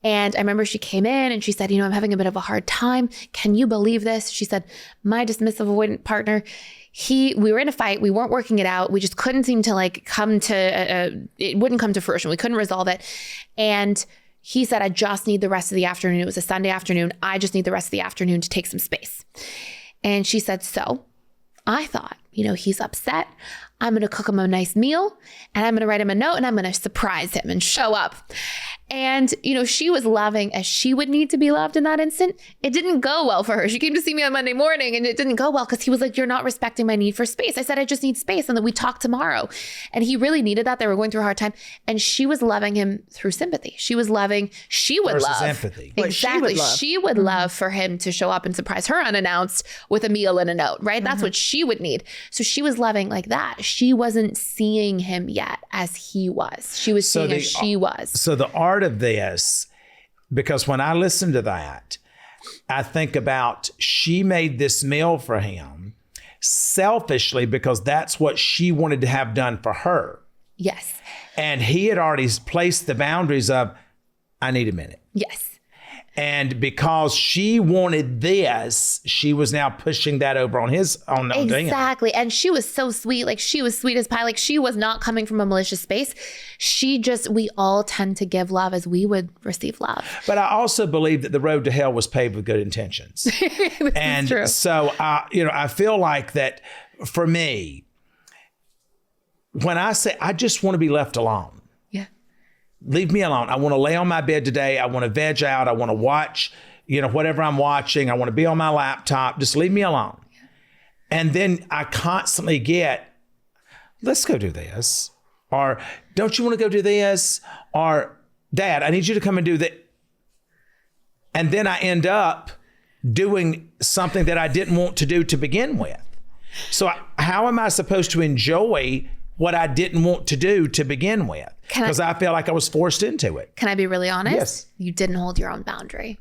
Speaker 3: And I remember she came in and she said, I'm having a bit of a hard time. Can you believe this? She said, my dismissive avoidant partner, we were in a fight. We weren't working it out. We just couldn't seem to like it wouldn't come to fruition. We couldn't resolve it. And he said, I just need the rest of the afternoon. It was a Sunday afternoon. I just need the rest of the afternoon to take some space. And she said, so I thought, he's upset. I'm going to cook him a nice meal and I'm going to write him a note and I'm going to surprise him and show up. And, she was loving as she would need to be loved in that instant. It didn't go well for her. She came to see me on Monday morning and it didn't go well because he was like, you're not respecting my need for space. I said, I just need space and that we talk tomorrow. And he really needed that. They were going through a hard time. And she was loving him through sympathy. She would versus love.
Speaker 1: Empathy.
Speaker 3: Exactly. She would love for him to show up and surprise her unannounced with a meal and a note, right? That's what she would need. So she was loving like that. She wasn't seeing him yet as he was. She was seeing as she was.
Speaker 1: So the art of this, because when I listen to that, I think about she made this meal for him selfishly because that's what she wanted to have done for her.
Speaker 3: Yes.
Speaker 1: And he had already placed the boundaries of, I need a minute.
Speaker 3: Yes.
Speaker 1: And because she wanted this, she was now pushing that over on
Speaker 3: Exactly. And she was so sweet. Like she was sweet as pie. Like she was not coming from a malicious space. We all tend to give love as we would receive love.
Speaker 1: But I also believe that the road to hell was paved with good intentions. And
Speaker 3: true.
Speaker 1: So, I feel like that for me, when I say I just want to be left alone. Leave me alone. I want to lay on my bed today. I want to veg out. I want to watch, whatever I'm watching. I want to be on my laptop. Just leave me alone. And then I constantly get, let's go do this. Or don't you want to go do this? Or Dad, I need you to come and do that. And then I end up doing something that I didn't want to do to begin with. So how am I supposed to enjoy what I didn't want to do to begin with? Because I feel like I was forced into it.
Speaker 3: Can I be really honest?
Speaker 1: Yes.
Speaker 3: You didn't hold your own boundary.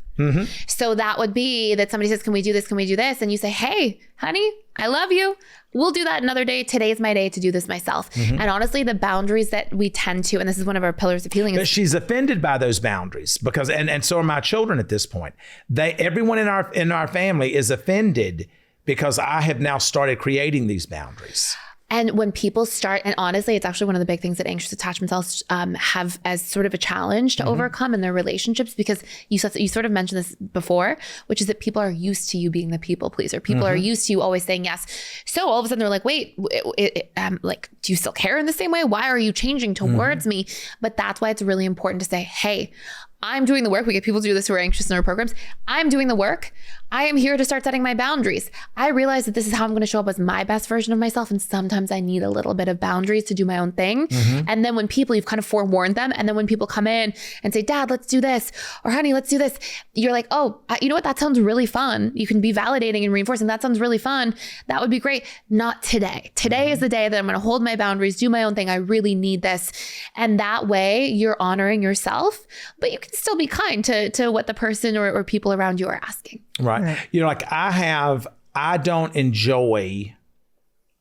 Speaker 3: So that would be that somebody says, can we do this? Can we do this? And you say, hey, honey, I love you. We'll do that another day. Today's my day to do this myself. And honestly, the boundaries that we tend to, and this is one of our pillars of healing.
Speaker 1: But she's offended by those boundaries because, and so are my children at this point. Everyone in our family is offended because I have now started creating these boundaries.
Speaker 3: And when people start, and honestly, it's actually one of the big things that anxious attachment styles have as sort of a challenge to overcome in their relationships, because you sort of mentioned this before, which is that people are used to you being the people pleaser. People are used to you always saying yes. So all of a sudden they're like, wait, like, do you still care in the same way? Why are you changing towards me? But that's why it's really important to say, hey, I'm doing the work. We get people to do this who are anxious in our programs. I'm doing the work. I am here to start setting my boundaries. I realize that this is how I'm going to show up as my best version of myself. And sometimes I need a little bit of boundaries to do my own thing. And then when people, you've kind of forewarned them. And then when people come in and say, Dad, let's do this, or honey, let's do this. You're like, oh, you know what? That sounds really fun. You can be validating and reinforcing. That sounds really fun. That would be great. Not today. Today is the day that I'm going to hold my boundaries, do my own thing. I really need this. And that way you're honoring yourself, but you can still be kind to what the person or people around you are asking.
Speaker 1: Right. You know, like I don't enjoy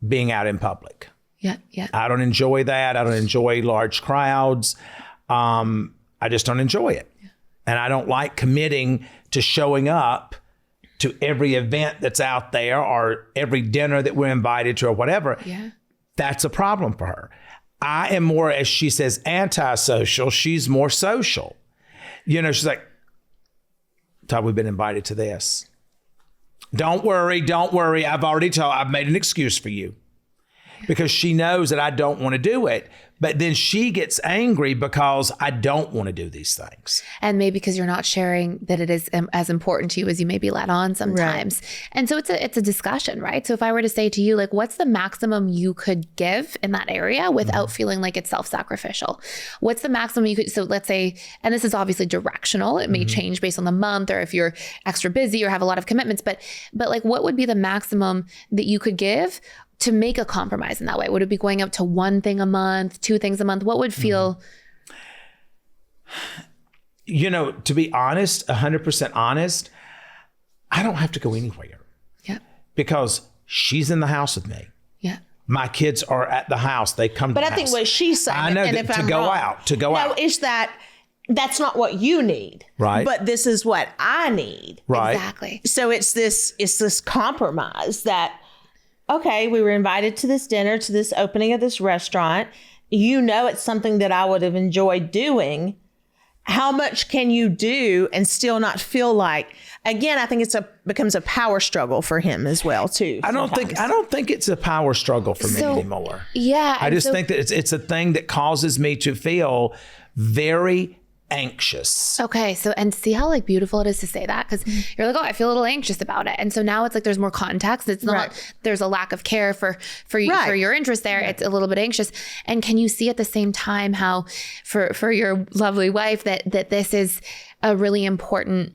Speaker 1: being out in public.
Speaker 3: Yeah.
Speaker 1: I don't enjoy that. I don't enjoy large crowds. I just don't enjoy it. Yeah. And I don't like committing to showing up to every event that's out there or every dinner that we're invited to or whatever.
Speaker 3: Yeah.
Speaker 1: That's a problem for her. I am more, as she says, antisocial. She's more social. You know, she's like, Todd, we've been invited to this. Don't worry. I've made an excuse for you, because she knows that I don't want to do it. But then she gets angry because I don't want to do these things.
Speaker 3: And maybe because you're not sharing that it is as important to you as you may be let on sometimes. Right. And so it's a discussion, right? So if I were to say to you, like, what's the maximum you could give in that area without feeling like it's self-sacrificial? What's the maximum you could, so let's say, and this is obviously directional. It may change based on the month or if you're extra busy or have a lot of commitments, but like, what would be the maximum that you could give to make a compromise in that way? Would it be going up to one thing a month, two things a month? What would feel?
Speaker 1: You know, to be honest, 100% honest, I don't have to go anywhere.
Speaker 3: Yeah.
Speaker 1: Because she's in the house with me.
Speaker 3: Yeah.
Speaker 1: My kids are at the house. They come to the house.
Speaker 2: But I think what she's saying,
Speaker 1: I know,
Speaker 2: and if
Speaker 1: to
Speaker 2: I'm
Speaker 1: go
Speaker 2: wrong,
Speaker 1: out.
Speaker 2: is that that's not what you need.
Speaker 1: Right.
Speaker 2: But this is what I need.
Speaker 1: Right.
Speaker 3: Exactly.
Speaker 2: So it's this compromise that, okay, we were invited to this dinner, to this opening of this restaurant. You know, it's something that I would have enjoyed doing. How much can you do and still not feel like, again, I think becomes a power struggle for him as well, too.
Speaker 1: I don't think it's a power struggle for me anymore.
Speaker 3: Yeah.
Speaker 1: I just think that it's a thing that causes me to feel very anxious.
Speaker 3: Okay. So, and see how like beautiful it is to say that, because you're like, oh, I feel a little anxious about it. And so now it's like, there's more context. It's not, there's a lack of care for you, for your interest there. It's a little bit anxious. And can you see at the same time how for your lovely wife that this is a really important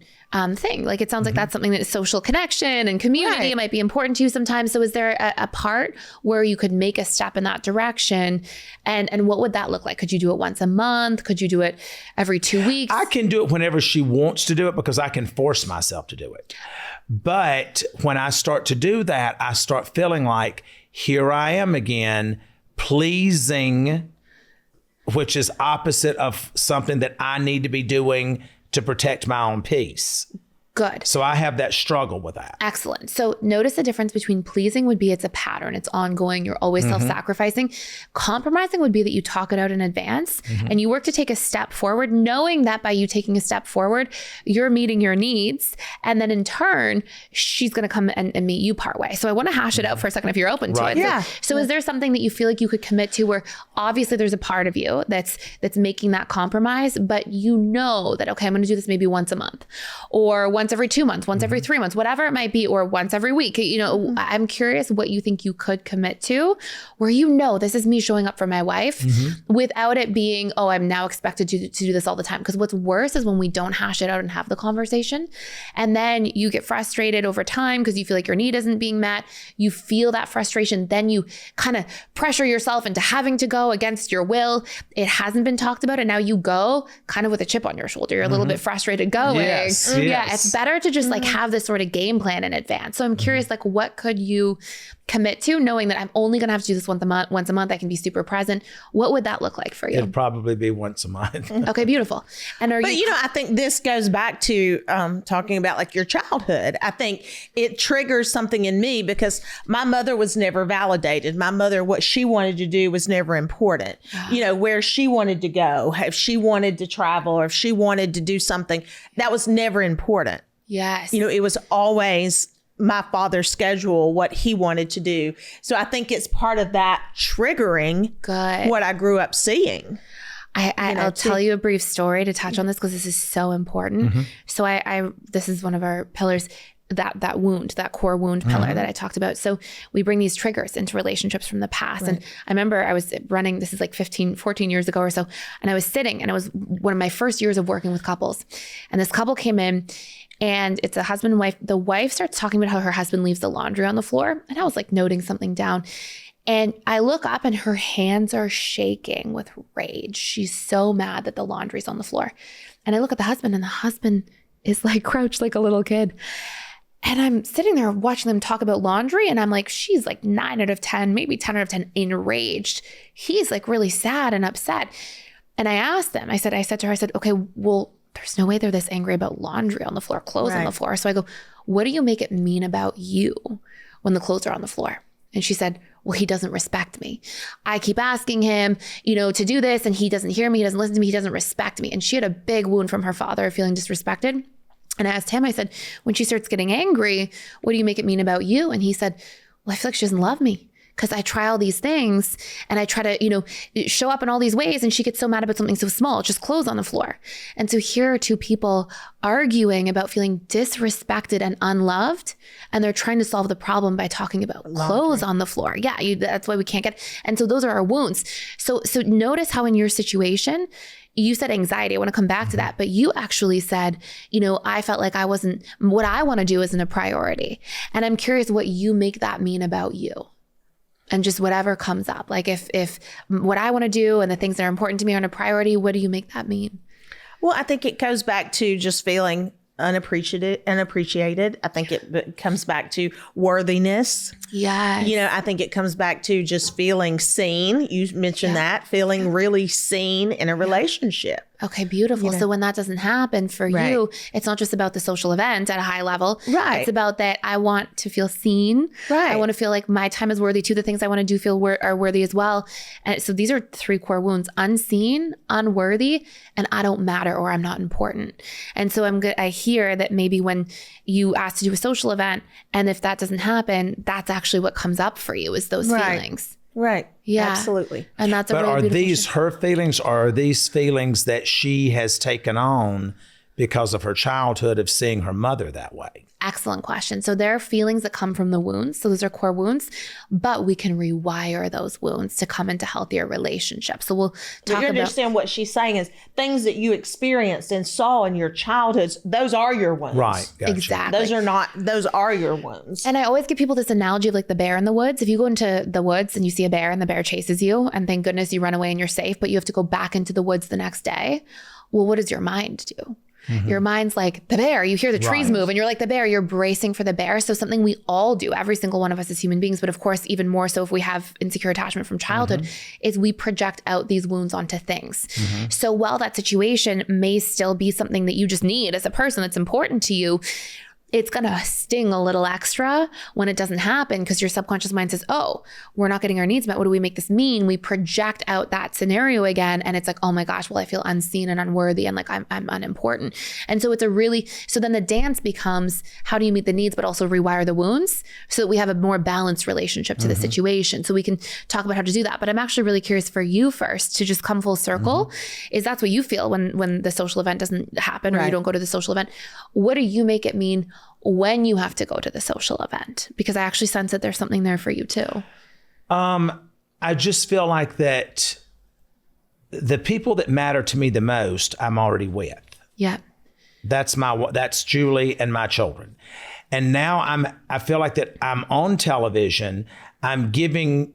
Speaker 3: thing? Like, it sounds like that's something that is social connection and community. It might be important to you sometimes. So is there a part where you could make a step in that direction? And what would that look like? Could you do it once a month? Could you do it every 2 weeks?
Speaker 1: I can do it whenever she wants to do it, because I can force myself to do it. But when I start to do that, I start feeling like, here I am again, pleasing, which is opposite of something that I need to be doing to protect my own peace.
Speaker 3: Good.
Speaker 1: So I have that struggle with that.
Speaker 3: Excellent. So notice the difference between pleasing would be it's a pattern. It's ongoing. You're always self-sacrificing. Compromising would be that you talk it out in advance and you work to take a step forward, knowing that by you taking a step forward, you're meeting your needs. And then in turn, she's going to come and meet you partway. So I want to hash it out for a second if you're open to it.
Speaker 2: Yeah.
Speaker 3: So is there something that you feel like you could commit to where obviously there's a part of you that's making that compromise, but you know that, okay, I'm going to do this maybe once a month or once once every 2 months, once every 3 months, whatever it might be, or once every week. I'm curious what you think you could commit to where this is me showing up for my wife without it being, oh, I'm now expected to do this all the time. Because what's worse is when we don't hash it out and have the conversation. And then you get frustrated over time because you feel like your need isn't being met. You feel that frustration. Then you kind of pressure yourself into having to go against your will. It hasn't been talked about. And now you go kind of with a chip on your shoulder. You're a little bit frustrated going.
Speaker 1: Yes.
Speaker 3: Yeah. It's better to just like have this sort of game plan in advance. So I'm curious, like, what could you commit to, knowing that I'm only going to have to do this once a month. I can be super present. What would that look like for you?
Speaker 1: It'd probably be once a month.
Speaker 3: Okay, beautiful. And
Speaker 2: I think this goes back to talking about like your childhood. I think it triggers something in me because my mother was never validated. My mother, what she wanted to do was never important. Where she wanted to go, if she wanted to travel or if she wanted to do something, that was never important.
Speaker 3: Yes.
Speaker 2: It was always my father's schedule, what he wanted to do. So I think it's part of that triggering what I grew up seeing.
Speaker 3: I'll tell you a brief story to touch on this because this is so important. So this is one of our pillars, that wound, that core wound pillar that I talked about. So we bring these triggers into relationships from the past. Right. And I remember I was running, this is like 14 years ago or so. And I was sitting, and it was one of my first years of working with couples. And this couple came in, and it's a husband and wife. The wife starts talking about how her husband leaves the laundry on the floor. And I was like noting something down. And I look up and her hands are shaking with rage. She's so mad that the laundry's on the floor. And I look at the husband, and the husband is like crouched like a little kid. And I'm sitting there watching them talk about laundry. And I'm like, she's like 9 out of 10, maybe 10 out of 10 enraged. He's like really sad and upset. And I asked them, I said to her, okay, well, there's no way they're this angry about laundry on the floor, clothes on the floor. So I go, what do you make it mean about you when the clothes are on the floor? And she said, well, he doesn't respect me. I keep asking him, to do this, and he doesn't hear me. He doesn't listen to me. He doesn't respect me. And she had a big wound from her father feeling disrespected. And I asked him, I said, when she starts getting angry, what do you make it mean about you? And he said, well, I feel like she doesn't love me because I try all these things and I try to, show up in all these ways. And she gets so mad about something so small, just clothes on the floor. And so here are two people arguing about feeling disrespected and unloved. And they're trying to solve the problem by talking about clothes on the floor. Yeah, that's why we can't get. And so those are our wounds. So notice how in your situation, you said anxiety. I want to come back to that. But you actually said, I felt like what I want to do isn't a priority. And I'm curious what you make that mean about you. And just whatever comes up. Like if what I want to do and the things that are important to me aren't a priority, what do you make that mean?
Speaker 2: Well, I think it goes back to just feeling unappreciated. I think it comes back to worthiness.
Speaker 3: Yes.
Speaker 2: I think it comes back to just feeling seen. You mentioned that, feeling really seen in a relationship.
Speaker 3: Okay, beautiful. So when that doesn't happen for you, it's not just about the social event at a high level.
Speaker 2: Right.
Speaker 3: It's about that I want to feel seen.
Speaker 2: Right.
Speaker 3: I want to feel like my time is worthy too. The things I want to do are worthy as well. And so these are 3 core wounds: unseen, unworthy, and I don't matter or I'm not important. And so I hear that maybe when you ask to do a social event, and if that doesn't happen, that's actually what comes up for you is those feelings.
Speaker 2: Right.
Speaker 3: Yeah.
Speaker 2: Absolutely.
Speaker 3: And that's
Speaker 1: But
Speaker 3: really
Speaker 1: are
Speaker 3: beautiful
Speaker 1: these her feelings, or are these feelings that she has taken on because of her childhood of seeing her mother that way?
Speaker 3: Excellent question. So there are feelings that come from the wounds. So those are core wounds, but we can rewire those wounds to come into healthier relationships. So we'll talk about.
Speaker 2: You understand what she's saying is things that you experienced and saw in your childhoods, those are your wounds.
Speaker 1: Right. Gotcha.
Speaker 3: Exactly.
Speaker 2: Those are your wounds.
Speaker 3: And I always give people this analogy of like the bear in the woods. If you go into the woods and you see a bear and the bear chases you, and thank goodness you run away and you're safe, but you have to go back into the woods the next day. Well, what does your mind do? Your mind's like, the bear, you hear the trees move and you're like the bear, you're bracing for the bear. So something we all do, every single one of us as human beings, but of course, even more so if we have insecure attachment from childhood, is we project out these wounds onto things. So while that situation may still be something that you just need as a person that's important to you, it's going to sting a little extra when it doesn't happen, because your subconscious mind says, oh, we're not getting our needs met. What do we make this mean? We project out that scenario again. And it's like, oh my gosh, well, I feel unseen and unworthy and like I'm unimportant. And so so then the dance becomes, how do you meet the needs, but also rewire the wounds so that we have a more balanced relationship to the situation. So we can talk about how to do that. But I'm actually really curious for you first to just come full circle. Is that's what you feel when the social event doesn't happen or you don't go to the social event? What do you make it mean when you have to go to the social event? Because I actually sense that there's something there for you too.
Speaker 1: I just feel like that the people that matter to me the most, I'm already with.
Speaker 3: Yeah.
Speaker 1: That's Julie and my children. And now I feel like that I'm on television. I'm giving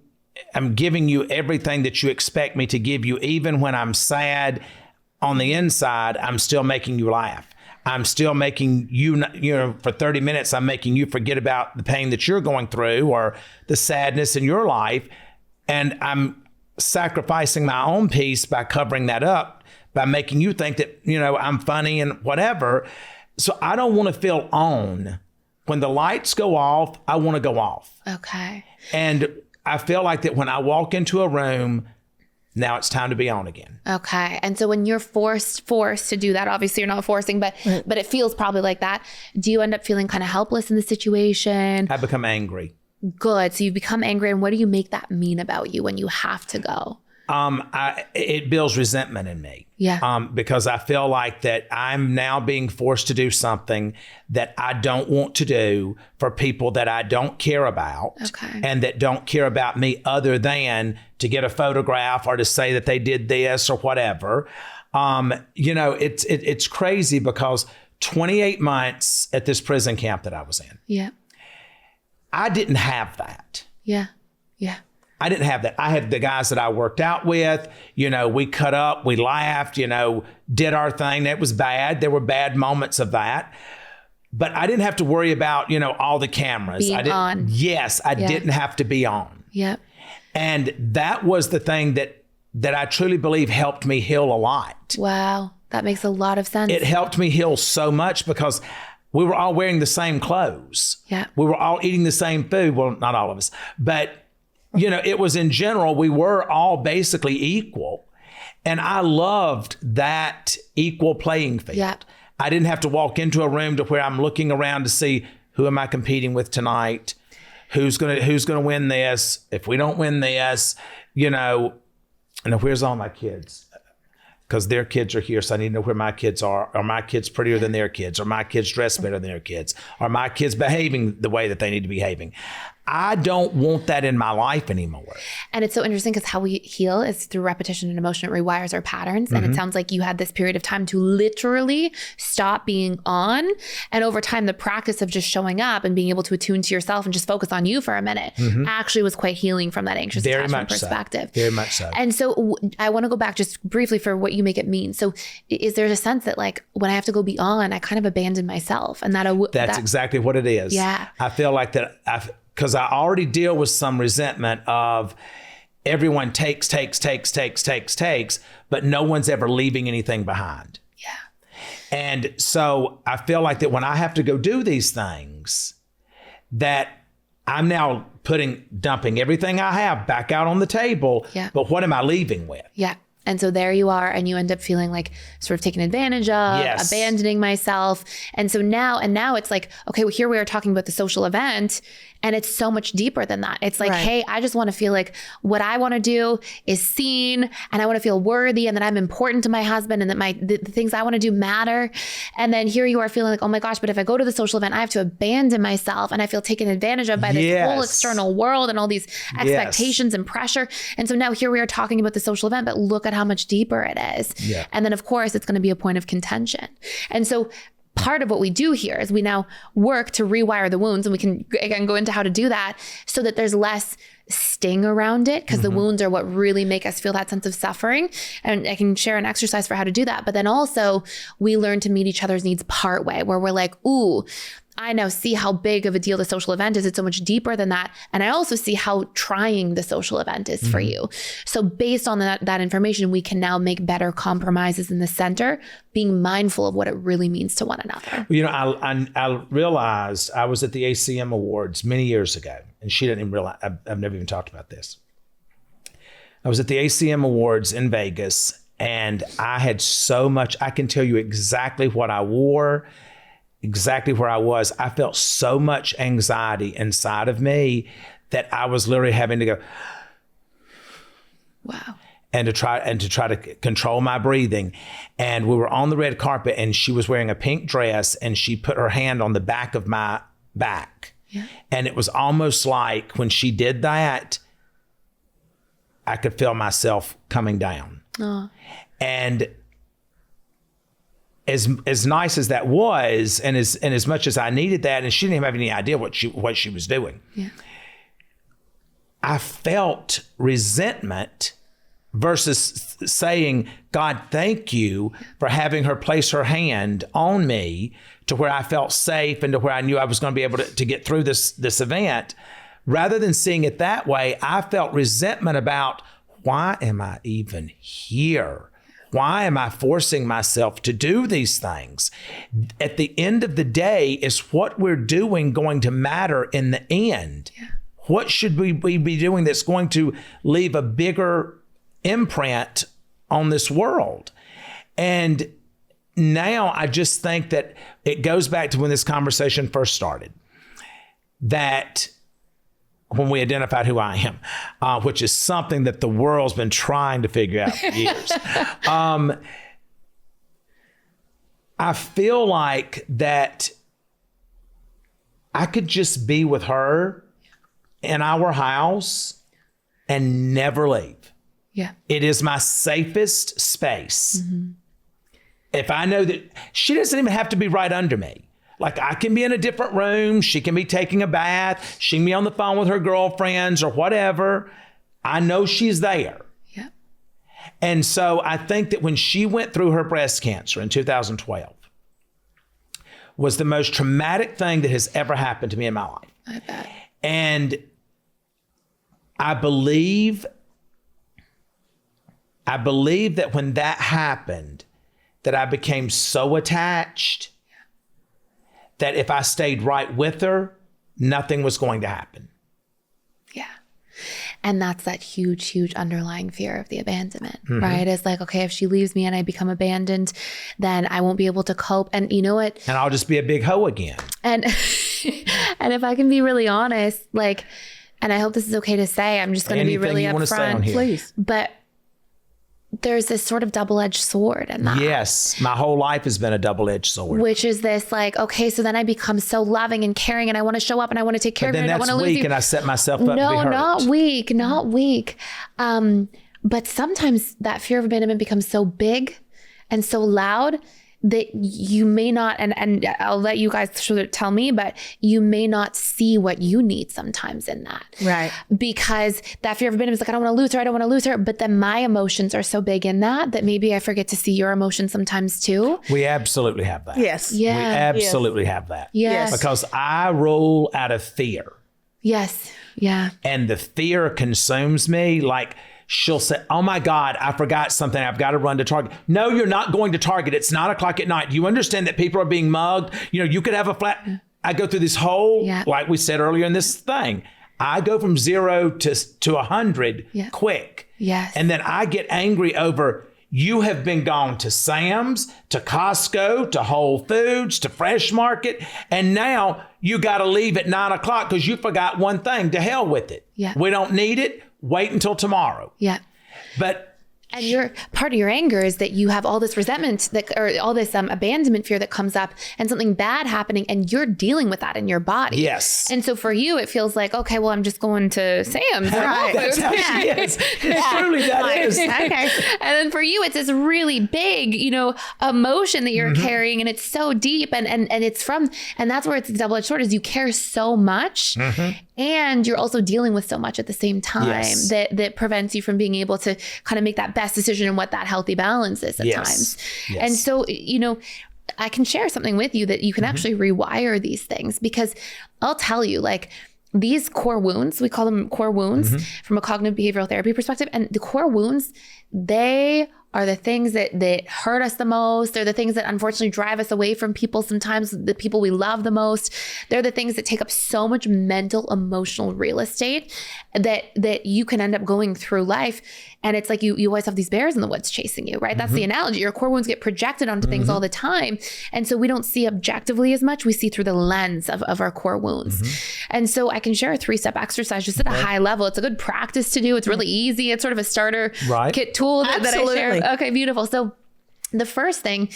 Speaker 1: you everything that you expect me to give you. Even when I'm sad on the inside, I'm still making you laugh. I'm still making you, for 30 minutes, I'm making you forget about the pain that you're going through or the sadness in your life. And I'm sacrificing my own peace by covering that up, by making you think that, I'm funny and whatever. So I don't want to feel on. When the lights go off, I want to go off.
Speaker 3: Okay.
Speaker 1: And I feel like that when I walk into a room, now it's time to be on again. Okay.
Speaker 3: And so when you're forced to do that, obviously you're not forcing, but it feels probably like that. Do you end up feeling kind of helpless in the situation?
Speaker 1: I become angry.
Speaker 3: Good. So you become angry. And what do you make that mean about you when you have to go?
Speaker 1: It builds resentment in me.
Speaker 3: Yeah.
Speaker 1: Because I feel like that I'm now being forced to do something that I don't want to do for people that I don't care about.
Speaker 3: Okay.
Speaker 1: And that don't care about me other than to get a photograph or to say that they did this or whatever. It's crazy because 28 months at this prison camp that I was in.
Speaker 3: Yeah.
Speaker 1: I didn't have that.
Speaker 3: Yeah. Yeah.
Speaker 1: I didn't have that. I had the guys that I worked out with, we cut up, we laughed, did our thing. That was bad. There were bad moments of that. But I didn't have to worry about, all the cameras.
Speaker 3: Being on.
Speaker 1: Yes, I didn't have to be on.
Speaker 3: Yeah.
Speaker 1: And that was the thing that I truly believe helped me heal a lot.
Speaker 3: Wow. That makes a lot of sense.
Speaker 1: It helped me heal so much because we were all wearing the same clothes.
Speaker 3: Yeah.
Speaker 1: We were all eating the same food. Well, not all of us, but it was in general, we were all basically equal. And I loved that equal playing field.
Speaker 3: Yeah.
Speaker 1: I didn't have to walk into a room to where I'm looking around to see who am I competing with tonight? Who's gonna win this? If we don't win this, and where's all my kids? Because their kids are here, so I need to know where my kids are. Are my kids prettier than their kids? Are my kids dressed better than their kids? Are my kids behaving the way that they need to be behaving? I don't want that in my life anymore.
Speaker 3: And it's so interesting because how we heal is through repetition and emotion. It rewires our patterns. And it sounds like you had this period of time to literally stop being on. And over time, the practice of just showing up and being able to attune to yourself and just focus on you for a minute actually was quite healing from that anxious attachment perspective.
Speaker 1: Very much so.
Speaker 3: And so I want to go back just briefly for what you make it mean. So is there a sense that like when I have to go beyond, I kind of abandon myself and
Speaker 1: that's exactly what it is.
Speaker 3: Yeah.
Speaker 1: I feel like that because I already deal with some resentment of everyone takes, but no one's ever leaving anything behind.
Speaker 3: Yeah.
Speaker 1: And so I feel like that when I have to go do these things, that I'm now dumping everything I have back out on the table.
Speaker 3: Yeah.
Speaker 1: But what am I leaving with?
Speaker 3: Yeah. And so there you are, and you end up feeling like sort of taken advantage of, abandoning myself. And so now it's like, okay, well, here we are talking about the social event, and it's so much deeper than that. It's like, hey, I just want to feel like what I want to do is seen, and I want to feel worthy, and that I'm important to my husband, and that the things I want to do matter. And then here you are feeling like, oh my gosh, but if I go to the social event, I have to abandon myself, and I feel taken advantage of by this whole external world and all these expectations and pressure. And so now here we are talking about the social event, but look at how much deeper it is.
Speaker 1: Yeah.
Speaker 3: And then of course it's going to be a point of contention. And so part of what we do here is we now work to rewire the wounds, and we can again go into how to do that so that there's less sting around it, because the wounds are what really make us feel that sense of suffering. And I can share an exercise for how to do that. But then also we learn to meet each other's needs part way, where we're like, ooh, I now see how big of a deal the social event is. It's so much deeper than that. And I also see how trying the social event is for you. So based on that information, we can now make better compromises in the center, being mindful of what it really means to one another.
Speaker 1: You know, I realized I was at the ACM Awards many years ago, and she didn't even realize, I've never even talked about this. I was at the ACM Awards in Vegas, and I had so much, I can tell you exactly what I wore, exactly where I was. I felt so much anxiety inside of me that I was literally having to go,
Speaker 3: wow.
Speaker 1: And to try to control my breathing. And we were on the red carpet, and she was wearing a pink dress, and she put her hand on the back of my back.
Speaker 3: Yeah. And
Speaker 1: it was almost like when she did that, I could feel myself coming down.
Speaker 3: Oh.
Speaker 1: And as nice as that was, and as much as I needed that, and she didn't have any idea what she was doing.
Speaker 3: Yeah.
Speaker 1: I felt resentment versus saying, God, thank you for having her place her hand on me to where I felt safe and to where I knew I was going to be able to get through this event. Rather than seeing it that way, I felt resentment about, why am I even here? Why am I forcing myself to do these things? At the end of the day, is what we're doing going to matter in the end?
Speaker 3: Yeah.
Speaker 1: What should we be doing that's going to leave a bigger imprint on this world? And now I just think that it goes back to when this conversation first started, that when we identified who I am, which is something that the world's been trying to figure out for years. I feel like that I could just be with her in our house and never leave.
Speaker 3: Yeah.
Speaker 1: It is my safest space. Mm-hmm. If I know that she doesn't even have to be right under me. Like, I can be in a different room. She can be taking a bath. She can be on the phone with her girlfriends or whatever. I know she's there.
Speaker 3: Yeah.
Speaker 1: And so I think that when she went through her breast cancer in 2012 was the most traumatic thing that has ever happened to me in my life.
Speaker 3: I bet.
Speaker 1: And I believe that when that happened, that I became so attached that if I stayed right with her, nothing was going to happen.
Speaker 3: Yeah. And that's that huge, huge underlying fear of the abandonment,
Speaker 1: mm-hmm.
Speaker 3: right? It's like, okay, if she leaves me and I become abandoned, then I won't be able to cope. And you know what?
Speaker 1: And I'll just be a big hoe again.
Speaker 3: And and if I can be really honest, like, and I hope this is okay to say, I'm just going to be really upfront.
Speaker 2: Please.
Speaker 3: But there's this sort of double-edged sword in that.
Speaker 1: Yes. My whole life has been a double-edged sword.
Speaker 3: Which is this like, okay, so then I become so loving and caring and I want to show up and I want to take care of you and I want to lose you.
Speaker 1: Then that's weak and I set myself up to be hurt.
Speaker 3: No, not weak. But sometimes that fear of abandonment becomes so big and so loud that you may not, and I'll let you guys sort of tell me, but you may not see what you need sometimes in that.
Speaker 2: Right.
Speaker 3: Because that fear of abandonment is like, I don't want to lose her. But then my emotions are so big in that maybe I forget to see your emotions sometimes too.
Speaker 1: We absolutely have that.
Speaker 2: Yes.
Speaker 3: Yeah.
Speaker 1: We absolutely have that.
Speaker 3: Yes.
Speaker 1: Because I roll out of fear.
Speaker 3: Yes. Yeah.
Speaker 1: And the fear consumes me. Like, she'll say, oh my God, I forgot something. I've got to run to Target. No, you're not going to Target. It's 9:00 at night. Do you understand that people are being mugged? You know, you could have a flat. I go through this whole, like we said earlier in this thing, I go from 0 to 100 quick.
Speaker 3: Yes.
Speaker 1: And then I get angry over, you have been gone to Sam's, to Costco, to Whole Foods, to Fresh Market. And now you got to leave at 9:00 because you forgot one thing. To hell with it.
Speaker 3: Yeah.
Speaker 1: We don't need it. Wait until tomorrow.
Speaker 3: Yeah.
Speaker 1: But
Speaker 3: and your part of your anger is that you have all this resentment or all this abandonment fear that comes up and something bad happening and you're dealing with that in your body.
Speaker 1: Yes.
Speaker 3: And so for you, it feels like, okay, well, I'm just going to Sam's.
Speaker 2: Right.
Speaker 1: That's how she is. Truly that is.
Speaker 2: Okay.
Speaker 3: And then for you, it's this really big, emotion that you're carrying and it's so deep and it's from, and that's where it's a double-edged sword is you care so much and you're also dealing with so much at the same time that prevents you from being able to kind of make that best decision and what that healthy balance is at times.
Speaker 1: Yes.
Speaker 3: And so, I can share something with you that you can actually rewire these things, because I'll tell you, like, these core wounds, we call them core wounds from a cognitive behavioral therapy perspective. And the core wounds, they are the things that hurt us the most. They're the things that unfortunately drive us away from people, sometimes the people we love the most. They're the things that take up so much mental, emotional real estate that you can end up going through life. And it's like you always have these bears in the woods chasing you, right? That's the analogy. Your core wounds get projected onto things all the time. And so we don't see objectively as much. We see through the lens of our core wounds. And so I can share a 3-step exercise just at a high level. It's a good practice to do. It's really easy. It's sort of a starter kit tool that I share. Okay, beautiful. So the first thing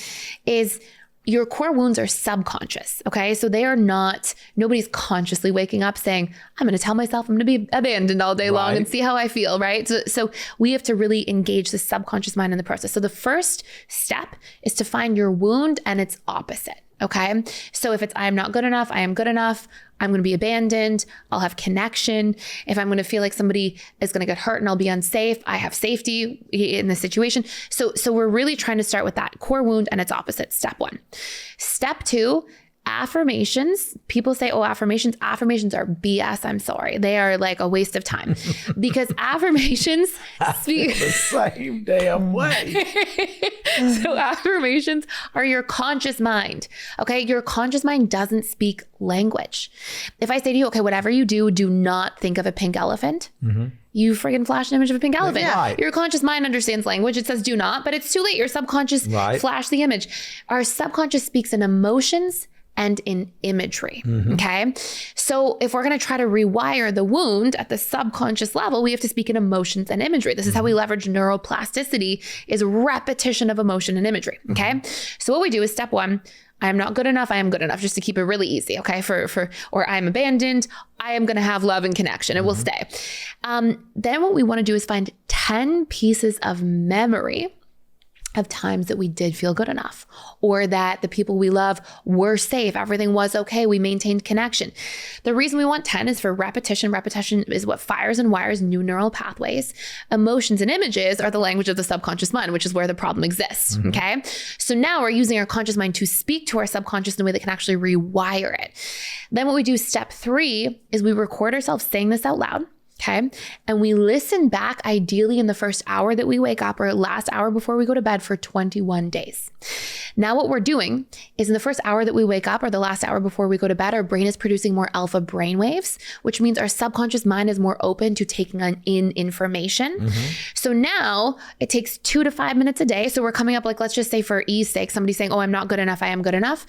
Speaker 3: is your core wounds are subconscious. Okay. So they are not, nobody's consciously waking up saying, I'm going to tell myself I'm going to be abandoned all day long and see how I feel. Right. So we have to really engage the subconscious mind in the process. So the first step is to find your wound and its opposite. Okay. So if it's, I'm not good enough, I am good enough, I'm going to be abandoned, I'll have connection. If I'm going to feel like somebody is going to get hurt and I'll be unsafe, I have safety in the situation. So we're really trying to start with that core wound and its opposite, step 1. Step 2, affirmations. People say, oh, affirmations are BS. I'm sorry. They are like a waste of time because affirmations speak
Speaker 1: the same damn way.
Speaker 3: So affirmations are your conscious mind. Okay. Your conscious mind doesn't speak language. If I say to you, okay, whatever you do, do not think of a pink elephant. You friggin' flash an image of a pink elephant.
Speaker 1: Right.
Speaker 3: Your conscious mind understands language. It says do not, but it's too late. Your subconscious flashed the image. Our subconscious speaks in emotions and in imagery. Okay. So if we're going to try to rewire the wound at the subconscious level, we have to speak in emotions and imagery. This is how we leverage neuroplasticity, is repetition of emotion and imagery. Okay. So what we do is step 1, I am not good enough. I am good enough, just to keep it really easy. Okay. Or I'm abandoned. I am going to have love and connection. It will stay. Then what we want to do is find 10 pieces of memory of times that we did feel good enough, or that the people we love were safe. Everything was okay. We maintained connection. The reason we want 10 is for repetition. Repetition is what fires and wires new neural pathways. Emotions and images are the language of the subconscious mind, which is where the problem exists. Okay. So now we're using our conscious mind to speak to our subconscious in a way that can actually rewire it. Then what we do, step 3, is we record ourselves saying this out loud. Okay. And we listen back, ideally in the first hour that we wake up or last hour before we go to bed, for 21 days. Now, what we're doing is in the first hour that we wake up or the last hour before we go to bed, our brain is producing more alpha brain waves, which means our subconscious mind is more open to taking in information. So now it takes 2 to 5 minutes a day. So we're coming up, like, let's just say for ease sake, somebody saying, oh, I'm not good enough. I am good enough.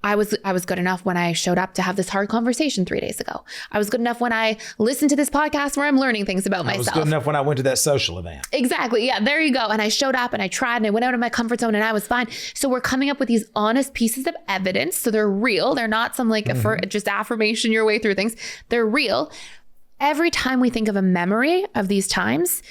Speaker 3: I was good enough when I showed up to have this hard conversation 3 days ago. I was good enough when I listened to this podcast where I'm learning things about myself.
Speaker 1: I was good enough when I went to that social event.
Speaker 3: Exactly. Yeah, there you go. And I showed up and I tried and I went out of my comfort zone and I was fine. So we're coming up with these honest pieces of evidence. So they're real. They're not some like just affirmation your way through things. They're real. Every time we think of a memory of these times,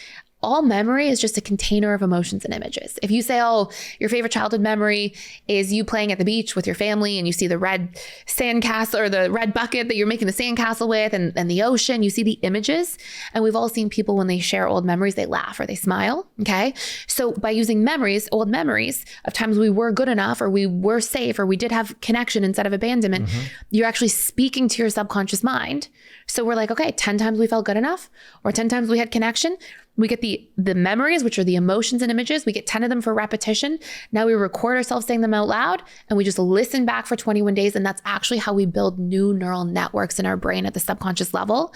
Speaker 3: all memory is just a container of emotions and images. If you say, oh, your favorite childhood memory is you playing at the beach with your family and you see the red sandcastle or the red bucket that you're making the sandcastle with and the ocean, you see the images. And we've all seen people when they share old memories, they laugh or they smile. Okay. So by using memories, old memories of times we were good enough or we were safe or we did have connection instead of abandonment, you're actually speaking to your subconscious mind. So we're like, okay, 10 times we felt good enough or 10 times we had connection. We get the memories, which are the emotions and images. We get 10 of them for repetition. Now we record ourselves saying them out loud and we just listen back for 21 days. And that's actually how we build new neural networks in our brain at the subconscious level.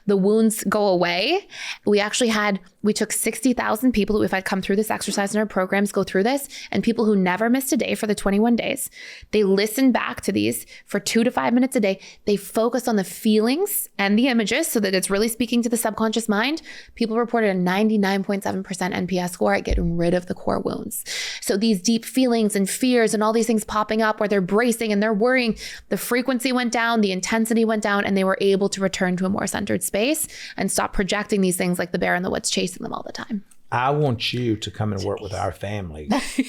Speaker 3: The wounds go away. We took 60,000 people that we've had come through this exercise in our programs, go through this, and people who never missed a day for the 21 days. They listen back to these for 2 to 5 minutes a day. They focus on the feelings and the images so that it's really speaking to the subconscious mind. People reported a 99.7% NPS score at getting rid of the core wounds. So these deep feelings and fears and all these things popping up where they're bracing and they're worrying, the frequency went down, the intensity went down, and they were able to return to a more centered space and stop projecting these things like the bear in the woods chasing them all the time.
Speaker 1: I want you to come and work with our family as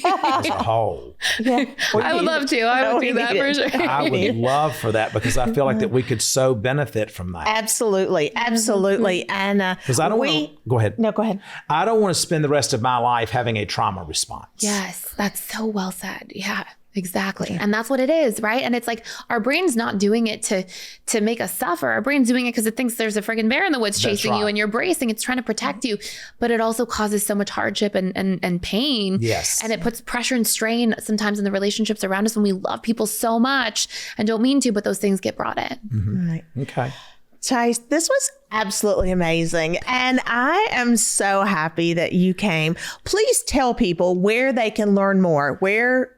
Speaker 1: a whole.
Speaker 3: I would love to. I would do that for sure.
Speaker 1: I would love for that because I feel like that we could so benefit from that.
Speaker 2: Absolutely. Absolutely. And
Speaker 1: because I don't want to go ahead.
Speaker 2: No, go ahead.
Speaker 1: I don't want to spend the rest of my life having a trauma response.
Speaker 3: Yes, that's so well said. Yeah. Exactly. And that's what it is, right? And it's like our brain's not doing it to make us suffer. Our brain's doing it because it thinks there's a friggin' bear in the woods chasing you and you're bracing. It's trying to protect you. But it also causes so much hardship and pain.
Speaker 1: Yes.
Speaker 3: And it puts pressure and strain sometimes in the relationships around us when we love people so much and don't mean to, but those things get brought in.
Speaker 1: Mm-hmm.
Speaker 2: Right.
Speaker 1: Okay.
Speaker 2: Thais, this was absolutely amazing. And I am so happy that you came. Please tell people where they can learn more, where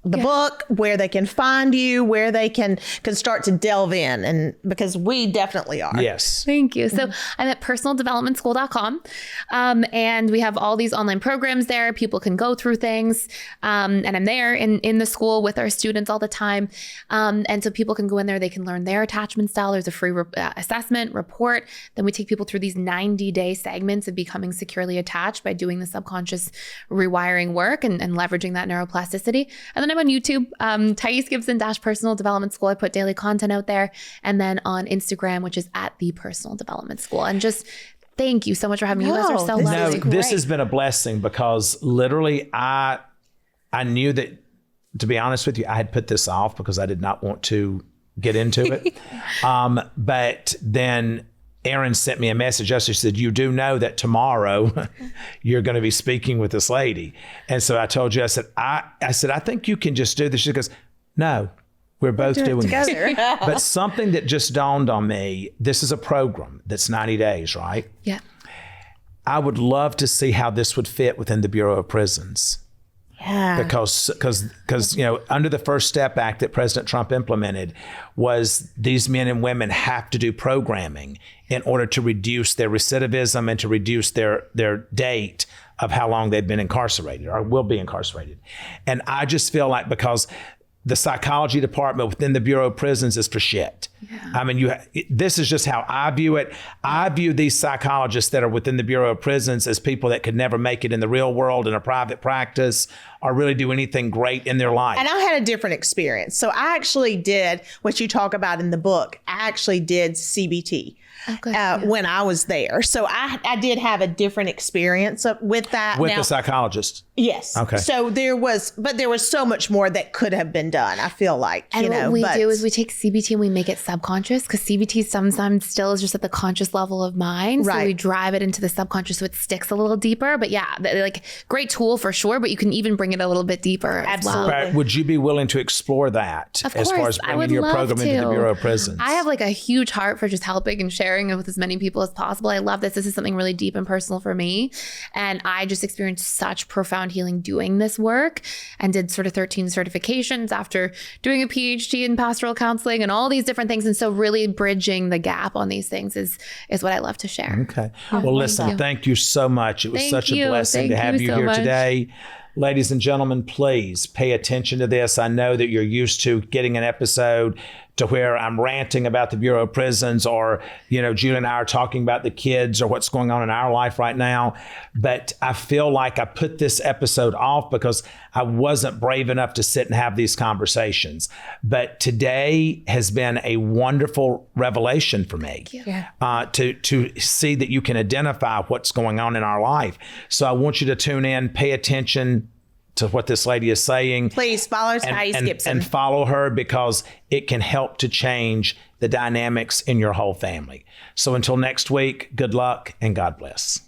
Speaker 2: the book, where they can find you, where they can start to delve in. And because we definitely are.
Speaker 1: Yes.
Speaker 3: Thank you. So I'm at personaldevelopmentschool.com. And we have all these online programs there. People can go through things. And I'm there in the school with our students all the time. And so people can go in there, they can learn their attachment style. There's a free assessment report. Then we take people through these 90-day segments of becoming securely attached by doing the subconscious rewiring work and leveraging that neuroplasticity. And then I'm on YouTube, Thais Gibson Personal Development School. I put daily content out there. And then on Instagram, which is at the Personal Development School. And just thank you so much for having me. You guys are so lovely.
Speaker 1: No, this has been a blessing because literally I knew that, to be honest with you, I had put this off because I did not want to get into it. But then Erin sent me a message yesterday. She said, you do know that tomorrow you're going to be speaking with this lady. And so I told you, I said, I think you can just do this. She goes, no, we're both doing
Speaker 2: together.
Speaker 1: this. But something that just dawned on me, this is a program that's 90 days, right?
Speaker 3: Yeah.
Speaker 1: I would love to see how this would fit within the Bureau of Prisons.
Speaker 2: Yeah.
Speaker 1: Because under the First Step Act that President Trump implemented was these men and women have to do programming in order to reduce their recidivism and to reduce their date of how long they've been incarcerated or will be incarcerated. And I just feel like because the psychology department within the Bureau of Prisons is for shit. Yeah. I mean, this is just how I view it. I view these psychologists that are within the Bureau of Prisons as people that could never make it in the real world in a private practice or really do anything great in their life.
Speaker 2: And I had a different experience. So I actually did what you talk about in the book. I actually did CBT. When I was there. So I did have a different experience with that.
Speaker 1: With the psychologist.
Speaker 2: Yes.
Speaker 1: Okay.
Speaker 2: So there was so much more that could have been done, I feel like.
Speaker 3: And what we do is we take CBT and we make it subconscious because CBT sometimes still is just at the conscious level of mind.
Speaker 2: Right.
Speaker 3: So we drive it into the subconscious so it sticks a little deeper. But yeah, like great tool for sure, but you can even bring it a little bit deeper.
Speaker 2: Absolutely.
Speaker 3: As well.
Speaker 1: But would you be willing to explore that as far as bringing your program into the Bureau of Prisons?
Speaker 3: I have like a huge heart for just helping and sharing with as many people as possible. I love this. This is something really deep and personal for me. And I just experienced such profound healing doing this work and did sort of 13 certifications after doing a PhD in pastoral counseling and all these different things. And so really bridging the gap on these things is what I love to share.
Speaker 1: Okay. Well, listen, thank you so much. It was such a blessing to have you here today. Ladies and gentlemen, please pay attention to this. I know that you're used to getting an episode to where I'm ranting about the Bureau of Prisons or, Julie and I are talking about the kids or what's going on in our life right now. But I feel like I put this episode off because I wasn't brave enough to sit and have these conversations. But today has been a wonderful revelation for me to see that you can identify what's going on in our life. So I want you to tune in, pay attention to what this lady is saying.
Speaker 2: Please follow Thais Gibson.
Speaker 1: And follow her because it can help to change the dynamics in your whole family. So until next week, good luck and God bless.